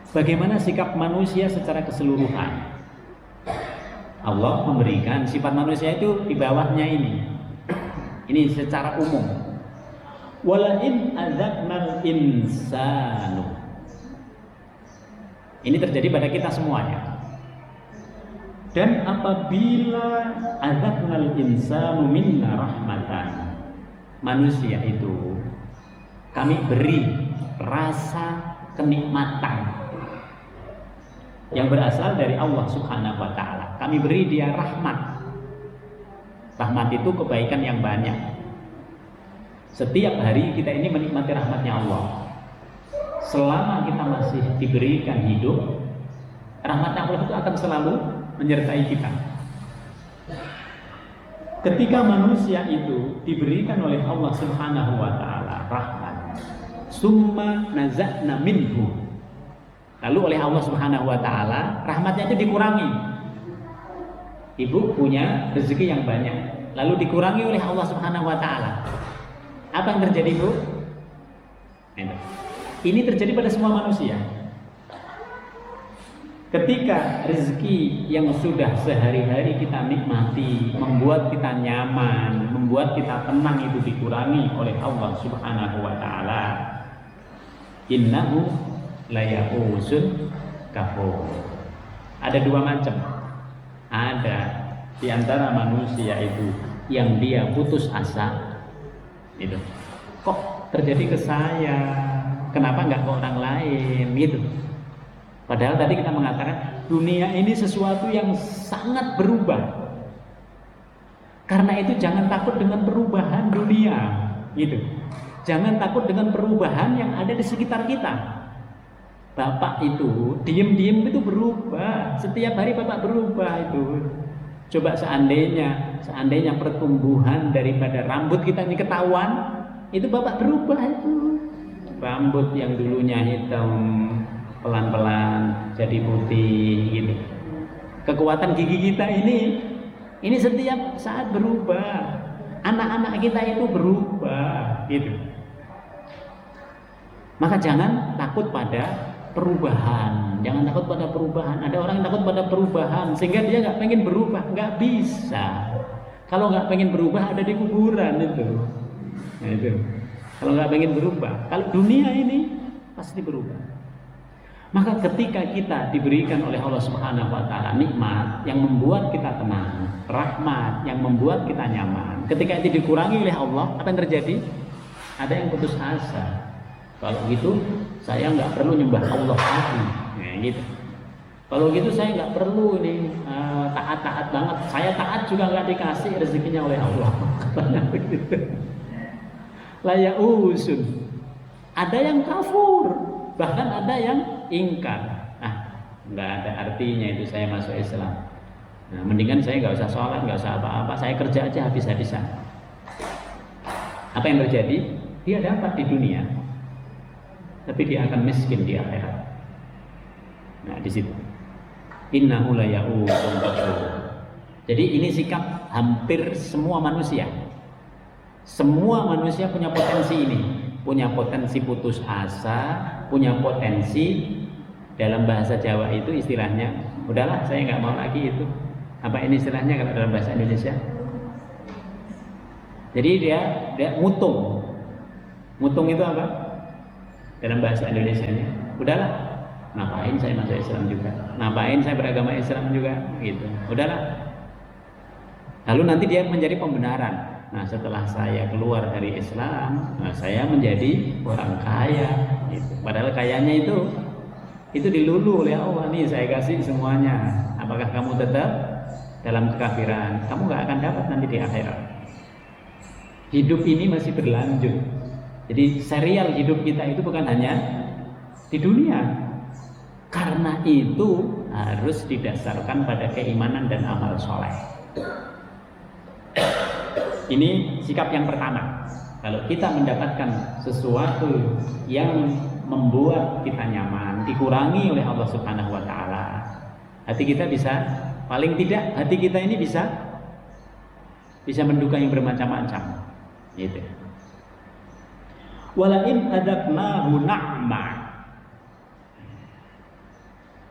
Speaker 1: Bagaimana sikap manusia secara keseluruhan? Allah memberikan sifat manusia itu di bawahnya ini. Ini secara umum. Wala in azabnal insanu. Ini terjadi pada kita semuanya. Dan apabila azabnal insanu minna rahmatan, manusia itu kami beri rasa kenikmatan yang berasal dari Allah Subhanahu wa Ta'ala. Kami beri dia rahmat. Rahmat itu kebaikan yang banyak. Setiap hari kita ini menikmati rahmatnya Allah. Selama kita masih diberikan hidup, rahmatnya Allah itu akan selalu menyertai kita. Ketika manusia itu diberikan oleh Allah Subhanahu wa Ta'ala rahmat, summa naza'na minhu, lalu oleh Allah Subhanahu wa Ta'ala rahmatnya itu dikurangi. Ibu punya rezeki yang banyak, lalu dikurangi oleh Allah Subhanahu wa Ta'ala. Apa yang terjadi, Bu? Ini terjadi pada semua manusia. Ketika rezeki yang sudah sehari-hari kita nikmati, membuat kita nyaman, membuat kita tenang, itu dikurangi oleh Allah Subhanahu wa Ta'ala, innahu laya'uzun kafur. Ada dua macam. Ada di antara manusia itu yang dia putus asa. Itu kok terjadi ke saya, kenapa nggak ke orang lain gitu. Padahal tadi kita mengatakan dunia ini sesuatu yang sangat berubah. Karena itu jangan takut dengan perubahan dunia gitu. Jangan takut dengan perubahan yang ada di sekitar kita. Bapak itu diem-diem itu berubah. Setiap hari Bapak berubah itu. Coba seandainya pertumbuhan daripada rambut kita ini ketahuan, itu Bapak berubah itu. Rambut yang dulunya hitam pelan-pelan jadi putih gitu. Kekuatan gigi kita ini setiap saat berubah. Anak-anak kita itu berubah gitu. Maka jangan takut pada perubahan, jangan takut pada perubahan. Ada orang yang takut pada perubahan sehingga dia nggak pengen berubah, nggak bisa. Kalau nggak pengen berubah ada di kuburan itu. Nah, itu. Kalau nggak pengen berubah, kalau dunia ini pasti berubah. Maka ketika kita diberikan oleh Allah Subhanahu wa Ta'ala nikmat yang membuat kita tenang, rahmat yang membuat kita nyaman, ketika itu dikurangi oleh Allah, apa yang terjadi? Ada yang putus asa. Kalau gitu saya nggak perlu nyembah Allah lagi, nah, gitu. Kalau gitu saya nggak perlu ini taat banget. Saya taat juga nggak dikasih rezekinya oleh Allah. Begitu. Layak usun. Ada yang kafur, bahkan ada yang ingkar. Nah, nggak ada artinya itu saya masuk Islam. Nah, mendingan saya nggak usah sholat, nggak usah apa-apa. Saya kerja aja habis-habisan. Apa yang terjadi? Dia dapat di dunia. tapi dia akan miskin di akhirat. Nah, di situ. Innahu la ya'uqun kafur. Jadi ini sikap hampir semua manusia. Semua manusia punya potensi ini, punya potensi putus asa, punya potensi dalam bahasa Jawa itu istilahnya, udahlah saya nggak mau lagi itu. Apa ini istilahnya kalau dalam bahasa Indonesia? Jadi dia mutung. Mutung itu apa? Dalam bahasa Indonesianya, udahlah, ngapain saya masuk Islam juga? Ngapain saya beragama Islam juga? Gitu. Udahlah. Lalu nanti dia menjadi pembenaran. Nah, setelah saya keluar dari Islam, nah, saya menjadi orang kaya. Gitu. Padahal kayanya itu dilulu oleh Allah. Nih saya kasih semuanya. Apakah kamu tetap dalam kekafiran? Kamu nggak akan dapat nanti di akhirat. Hidup ini masih berlanjut. Jadi serial hidup kita itu bukan hanya di dunia. Karena itu harus didasarkan pada keimanan dan amal soleh. Ini sikap yang pertama. Kalau kita mendapatkan sesuatu yang membuat kita nyaman, dikurangi oleh Allah Subhanahu wa taala, hati kita bisa, paling tidak hati kita ini bisa menduga yang bermacam-macam. Gitu. Walain adaknahu na'ma.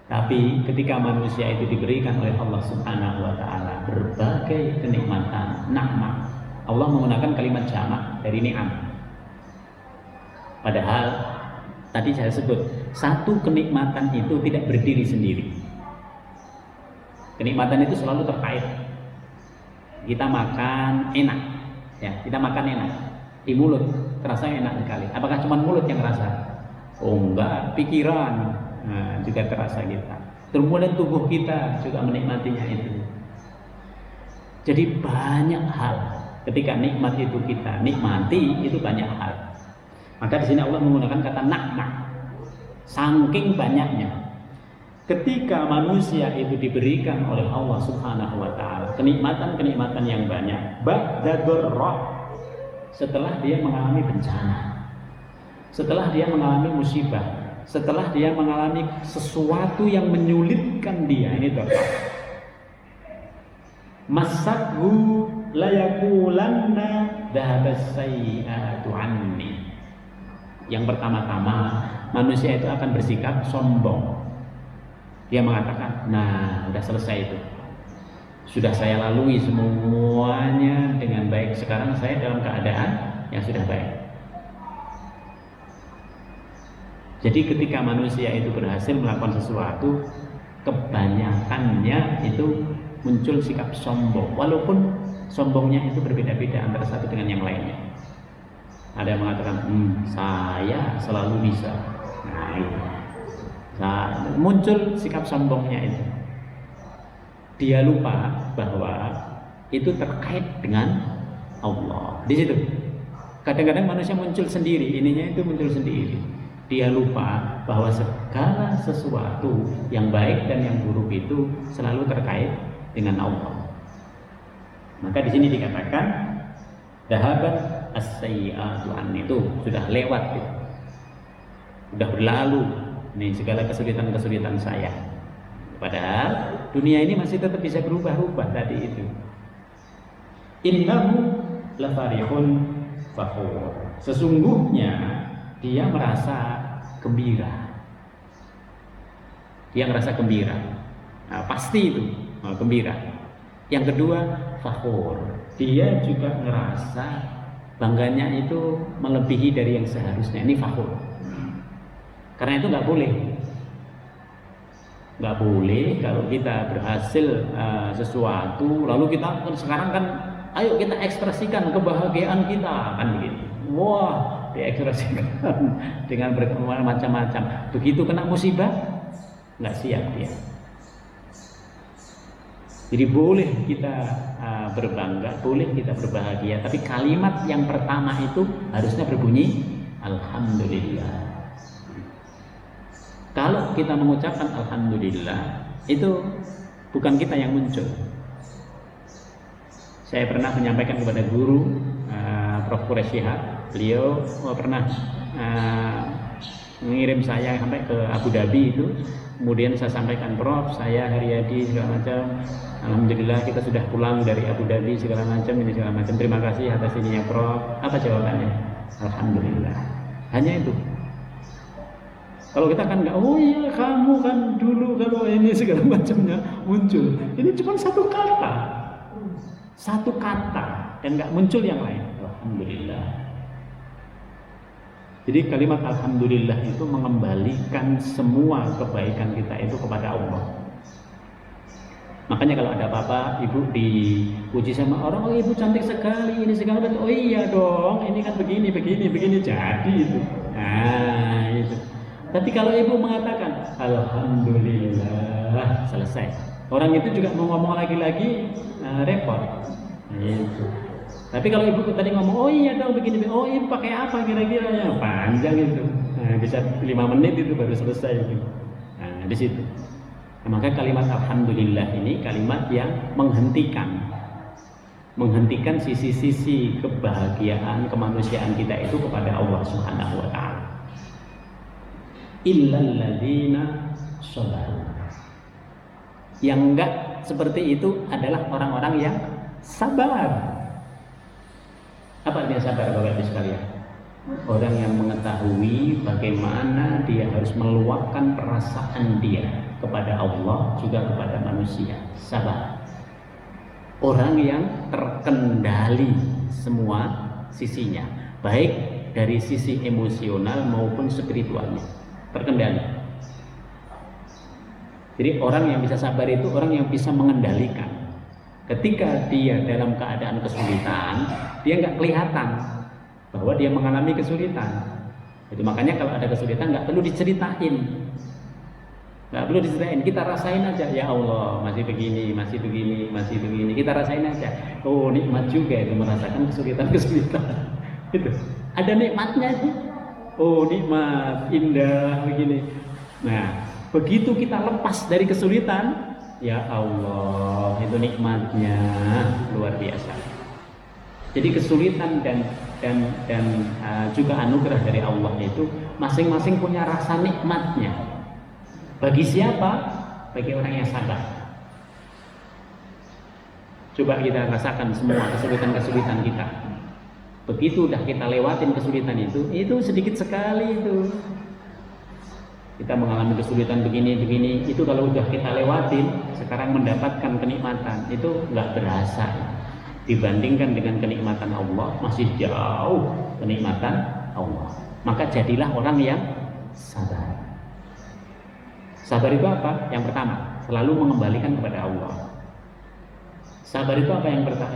Speaker 1: Tapi ketika manusia itu diberikan oleh Allah Subhanahu wa taala berbagai kenikmatan, na'ma. Allah menggunakan kalimat jamak dari ni'am. Padahal tadi saya sebut, satu kenikmatan itu tidak berdiri sendiri. Kenikmatan itu selalu terkait. Kita makan enak, ya, kita makan enak di mulut, terasa enak sekali. Apakah cuma mulut yang terasa? Oh enggak, pikiran juga terasa kita. Kemudian tubuh kita juga menikmatinya itu. Jadi banyak hal. Ketika nikmat itu kita nikmati, itu banyak hal. Maka di sini Allah menggunakan kata na'ma. Saking banyaknya. Ketika manusia itu diberikan oleh Allah Subhanahu wa taala kenikmatan-kenikmatan yang banyak, ba'da dharra, setelah dia mengalami bencana, setelah dia mengalami musibah, setelah dia mengalami sesuatu yang menyulitkan dia, ini dharra. Masakhu layakulanna dhahabas sayyi'atu anni. Yang pertama-tama manusia itu akan bersikap sombong. Dia mengatakan, nah udah selesai itu, sudah saya lalui semuanya dengan baik, sekarang saya dalam keadaan yang sudah baik. Jadi ketika manusia itu berhasil melakukan sesuatu, kebanyakannya itu muncul sikap sombong, walaupun sombongnya itu berbeda-beda antara satu dengan yang lainnya. Ada yang mengatakan, saya selalu bisa. Nah, itu. Nah, muncul sikap sombongnya itu. Dia lupa bahwa itu terkait dengan Allah. Di situ. Kadang-kadang manusia muncul sendiri, ininya itu muncul sendiri. Dia lupa bahwa segala sesuatu yang baik dan yang buruk itu selalu terkait dengan Allah. Maka di sini dikatakan dahabat as-sayyi'atu anni, itu sudah lewat itu. Sudah berlalu nih segala kesulitan-kesulitan saya. Padahal dunia ini masih tetap bisa berubah-ubah tadi itu. Innahu lafarihun fakhur. Sesungguhnya dia merasa gembira. Dia merasa gembira. Nah, pasti itu gembira. Yang kedua, fakhur. Dia juga ngerasa bangganya itu melebihi dari yang seharusnya. Ini fakhur. Karena itu nggak boleh kalau kita berhasil sesuatu, lalu kita sekarang kan, ayo kita ekspresikan kebahagiaan kita, kan begitu. Wah, diekspresikan dengan bermacam-macam. Begitu kena musibah, nggak siap dia. Jadi boleh kita berbangga, boleh kita berbahagia, tapi kalimat yang pertama itu harusnya berbunyi Alhamdulillah. Kalau kita mengucapkan Alhamdulillah, itu bukan kita yang muncul. Saya pernah menyampaikan kepada guru Prof. Quraish Shihab, beliau pernah mengirim saya sampai ke Abu Dhabi itu. Kemudian saya sampaikan, Prof, saya Haryadi segala macam, alhamdulillah kita sudah pulang dari Abu Dhabi segala macam, ini segala macam, terima kasih atas ininya Prof. Apa jawabannya? Alhamdulillah. Hanya itu. Kalau kita kan nggak, oh iya kamu kan dulu kalau ini segala macamnya muncul. Ini cuma satu kata dan nggak muncul yang lain. Alhamdulillah. Jadi kalimat alhamdulillah itu mengembalikan semua kebaikan kita itu kepada Allah. Makanya kalau ada apa-apa, ibu dipuji sama orang, oh ibu cantik sekali, ini segala macam. Oh iya dong, ini kan begini jadi itu. Nah itu. Tapi kalau ibu mengatakan alhamdulillah, selesai. Orang itu juga mau ngomong lagi-lagi repot. Itu. Tapi kalau ibu tadi ngomong, oh iya dong begini, oh ibu pakai apa kira-kira ya, panjang itu. Nah, bisa 5 menit itu baru selesai itu. Nah, di situ. Nah, maka kalimat alhamdulillah ini kalimat yang menghentikan sisi-sisi kebahagiaan kemanusiaan kita itu kepada Allah Subhanahu wa taala. Illal ladzina sabaru. Yang enggak seperti itu adalah orang-orang yang sabar. Apa artinya sabar Bapak Ibu sekalian? Orang yang mengetahui bagaimana dia harus meluapkan perasaan dia kepada Allah juga kepada manusia. Sabar. Orang yang terkendali semua sisinya, baik dari sisi emosional maupun spiritualnya. Terkendali. Jadi orang yang bisa sabar itu orang yang bisa mengendalikan. Ketika dia dalam keadaan kesulitan, dia nggak kelihatan bahwa dia mengalami kesulitan. Itu makanya kalau ada kesulitan nggak perlu diceritain, kita rasain aja. Ya Allah, masih begini. Kita rasain aja. Oh nikmat juga itu merasakan kesulitan. Itu ada nikmatnya sih. Oh nikmat, indah begini. Nah, begitu kita lepas dari kesulitan, ya Allah, itu nikmatnya luar biasa. Jadi kesulitan dan juga anugerah dari Allah itu masing-masing punya rasa nikmatnya. Bagi siapa? Bagi orang yang sabar. Coba kita rasakan semua kesulitan-kesulitan kita. Begitu udah kita lewatin kesulitan itu sedikit sekali itu. Kita mengalami kesulitan begini, itu kalau udah kita lewatin, sekarang mendapatkan kenikmatan, itu nggak berasa. Dibandingkan dengan kenikmatan Allah, masih jauh kenikmatan Allah. Maka jadilah orang yang sabar. Sabar itu apa? Yang pertama, selalu mengembalikan kepada Allah. Sabar itu apa yang pertama?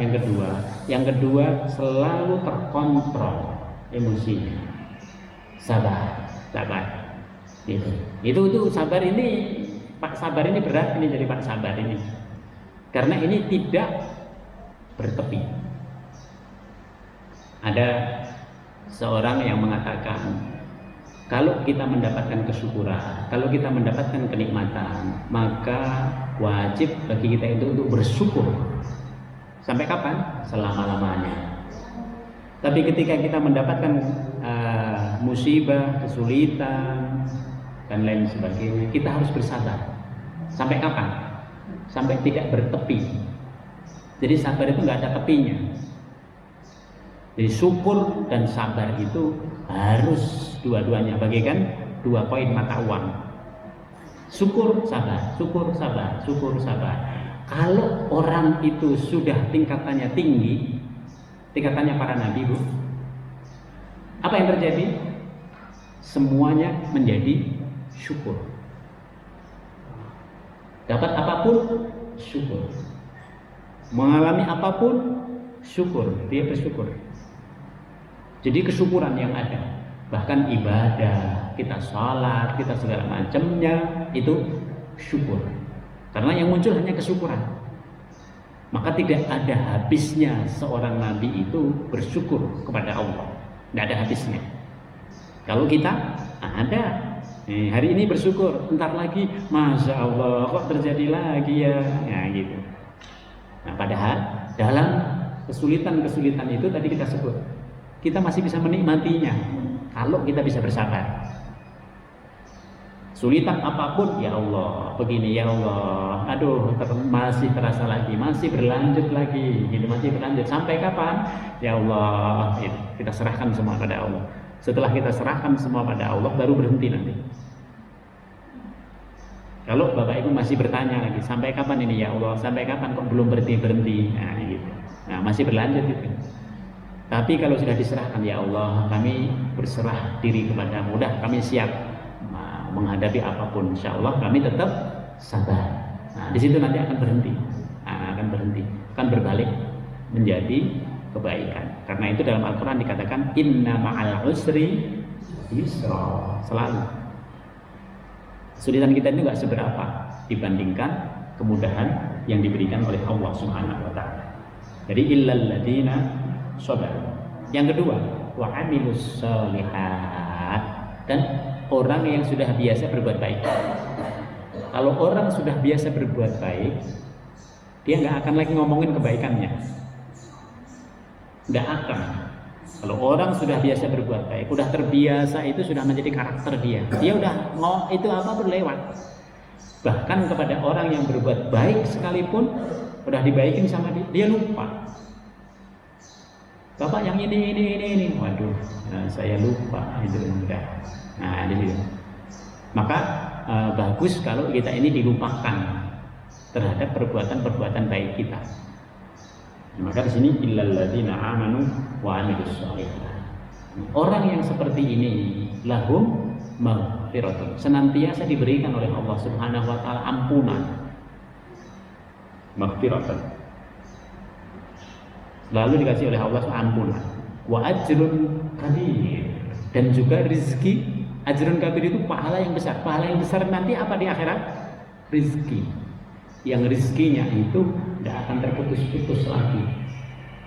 Speaker 1: Yang kedua, selalu terkontrol emosinya. Sabar. Itu sabar ini, Pak Sabar ini berat ini jadi Pak Sabar ini. Karena ini tidak bertepi. Ada seorang yang mengatakan, kalau kita mendapatkan kesyukuran, kalau kita mendapatkan kenikmatan, maka wajib bagi kita itu untuk bersyukur. Sampai kapan? Selama-lamanya. Tapi ketika kita mendapatkan musibah, kesulitan, dan lain sebagainya, kita harus bersabar. Sampai kapan? Sampai tidak bertepi. Jadi sabar itu nggak ada tepinya. Jadi syukur dan sabar itu harus dua-duanya, bagaikan 2 koin mata uang. Syukur, sabar, syukur, sabar, syukur, sabar. Kalau orang itu sudah tingkatannya tinggi, tingkatannya para nabi, Bu, apa yang terjadi? Semuanya menjadi syukur. Dapat apapun, syukur. Mengalami apapun, syukur. Dia bersyukur. Jadi kesyukuran yang ada, bahkan ibadah, kita sholat, kita segala macamnya, itu syukur. Karena yang muncul hanya kesyukuran. Maka tidak ada habisnya seorang nabi itu bersyukur kepada Allah. Tidak ada habisnya. Kalau kita ada, hari ini bersyukur, entar lagi, masya Allah, kok terjadi lagi ya, gitu. Nah, padahal dalam kesulitan-kesulitan itu tadi kita sebut, kita masih bisa menikmatinya kalau kita bisa bersabar. Sulitan apapun, ya Allah, begini ya Allah, aduh masih terasa lagi, masih berlanjut lagi, gitu, masih berlanjut, sampai kapan? Ya Allah, gitu. Kita serahkan semua pada Allah. Setelah kita serahkan semua pada Allah, baru berhenti nanti. Kalau Bapak Ibu masih bertanya lagi, sampai kapan ini ya Allah, sampai kapan kok belum berhenti-berhenti, nah gitu, nah masih berlanjut itu. Tapi kalau sudah diserahkan, ya Allah, kami berserah diri kepadamu, udah kami siap menghadapi apapun, insya Allah kami tetap sabar. Nah, di situ nanti akan berhenti, akan berbalik menjadi kebaikan. Karena itu dalam Al-Quran dikatakan inna ma'al usri yusra, selalu. Kesulitan kita ini nggak seberapa dibandingkan kemudahan yang diberikan oleh Allah Subhanahu wa Ta'ala. Jadi illal ladina sabar. Yang kedua, wa amilus shalihat, dan orang yang sudah biasa berbuat baik. Kalau orang sudah biasa berbuat baik, dia nggak akan lagi ngomongin kebaikannya, nggak akan. Kalau orang sudah biasa berbuat baik, udah terbiasa, itu sudah menjadi karakter dia. Dia udah mau itu apa berlewat. Bahkan kepada orang yang berbuat baik sekalipun, udah dibaikin sama dia lupa. Bapak yang ini, waduh, nah, saya lupa itu udah. Nah, di situ. Maka bagus kalau kita ini dilupakan terhadap perbuatan-perbuatan baik kita. Maka di sini illal ladzina amanu wa amilus shalihat. Orang yang seperti ini lahum maghfiratun, senantiasa diberikan oleh Allah Subhanahu wa taala ampunan. Maghfiratun. Lalu dikasih oleh Allah ampunan. Wa ajrun kabir, dan juga rezeki. Ajrun kabir itu pahala yang besar. Pahala yang besar nanti apa di akhirat? Rezeki. Yang rezekinya itu tidak akan terputus-putus lagi,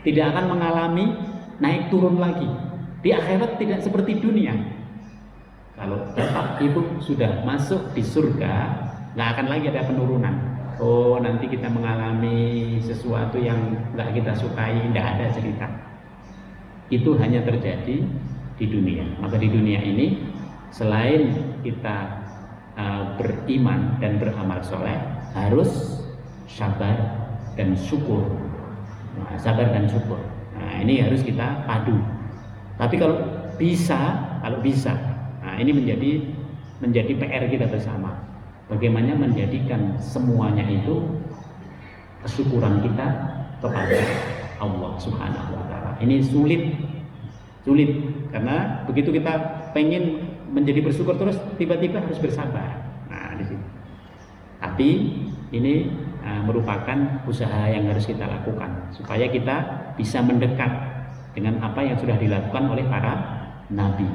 Speaker 1: tidak akan mengalami naik turun lagi. Di akhirat tidak seperti dunia. Kalau Bapak Ibu sudah masuk di surga, nggak akan lagi ada penurunan. Oh, nanti kita mengalami sesuatu yang nggak kita sukai, tidak ada cerita. Itu hanya terjadi di dunia. Maka di dunia ini selain kita beriman dan beramal soleh, harus sabar dan syukur. Nah, sabar dan syukur. Nah, ini harus kita padu. Tapi kalau bisa, nah ini menjadi PR kita bersama. Bagaimana menjadikan semuanya itu kesyukuran kita kepada Allah Subhanahu wa taala. Ini sulit karena begitu kita pengen menjadi bersyukur terus, tiba-tiba harus bersabar. Nah, di sini. Tapi ini merupakan usaha yang harus kita lakukan supaya kita bisa mendekat dengan apa yang sudah dilakukan oleh para nabi,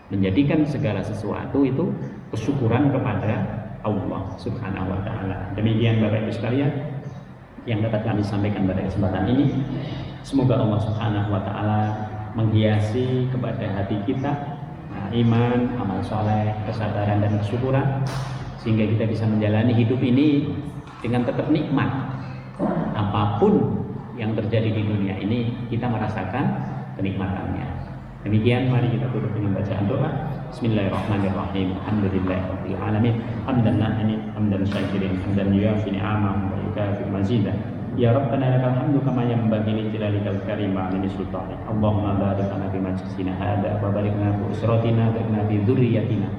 Speaker 1: menjadikan segala sesuatu itu kesyukuran kepada Allah Subhanahu wa taala. Demikian Bapak Ibu sekalian yang dapat kami sampaikan pada kesempatan ini. Semoga Allah Subhanahu wa taala menghiasi kepada hati kita iman, amal soleh, kesabaran dan kesyukuran, sehingga kita bisa menjalani hidup ini dengan tetap nikmat. Apapun yang terjadi di dunia ini, kita merasakan kenikmatannya. Demikian, mari kita tutup dengan bacaan doa. Bismillahirrahmanirrahim. Alhamdulillahirabbil alamin. Hamdan na'imin, hamdan syakirin, hamdan yuafi ni'amahu wa yukafi mazidah. Ya Rabbana lakal hamdu kama yanbaghi li jalalikal karim wa 'azimi sultanik. Allahumma barik lana fi majlisina hadza wa barik lana fi usratina wa lana fi dzurriyyatina.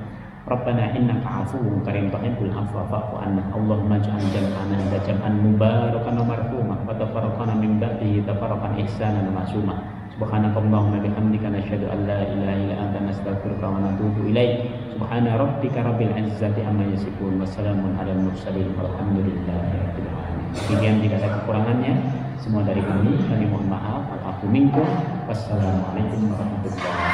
Speaker 1: Rabbana innaka 'afuwwun karim tuhibbul 'afwa fa'fu 'anna. Allahumma ij'al jam'ana hadza jam'an mubarakan wa marhuma wa tafarraqana min ba'dihi tafarraqan ihsanan wa ma'suma. Subhanakallahumma bihamdika nasyhadu an la ilaha illa anta nastaghfiruka wa natubu ilaik. Subhana rabbika rabbil izzati amma yasifun wa salamun 'alal mursalin walhamdulillahi rabbil alamin. Demikian, tidak ada kekurangannya, semua dari kami mohon maaf. Aku minkum. Wassalamualaikum warahmatullahi wabarakatuh.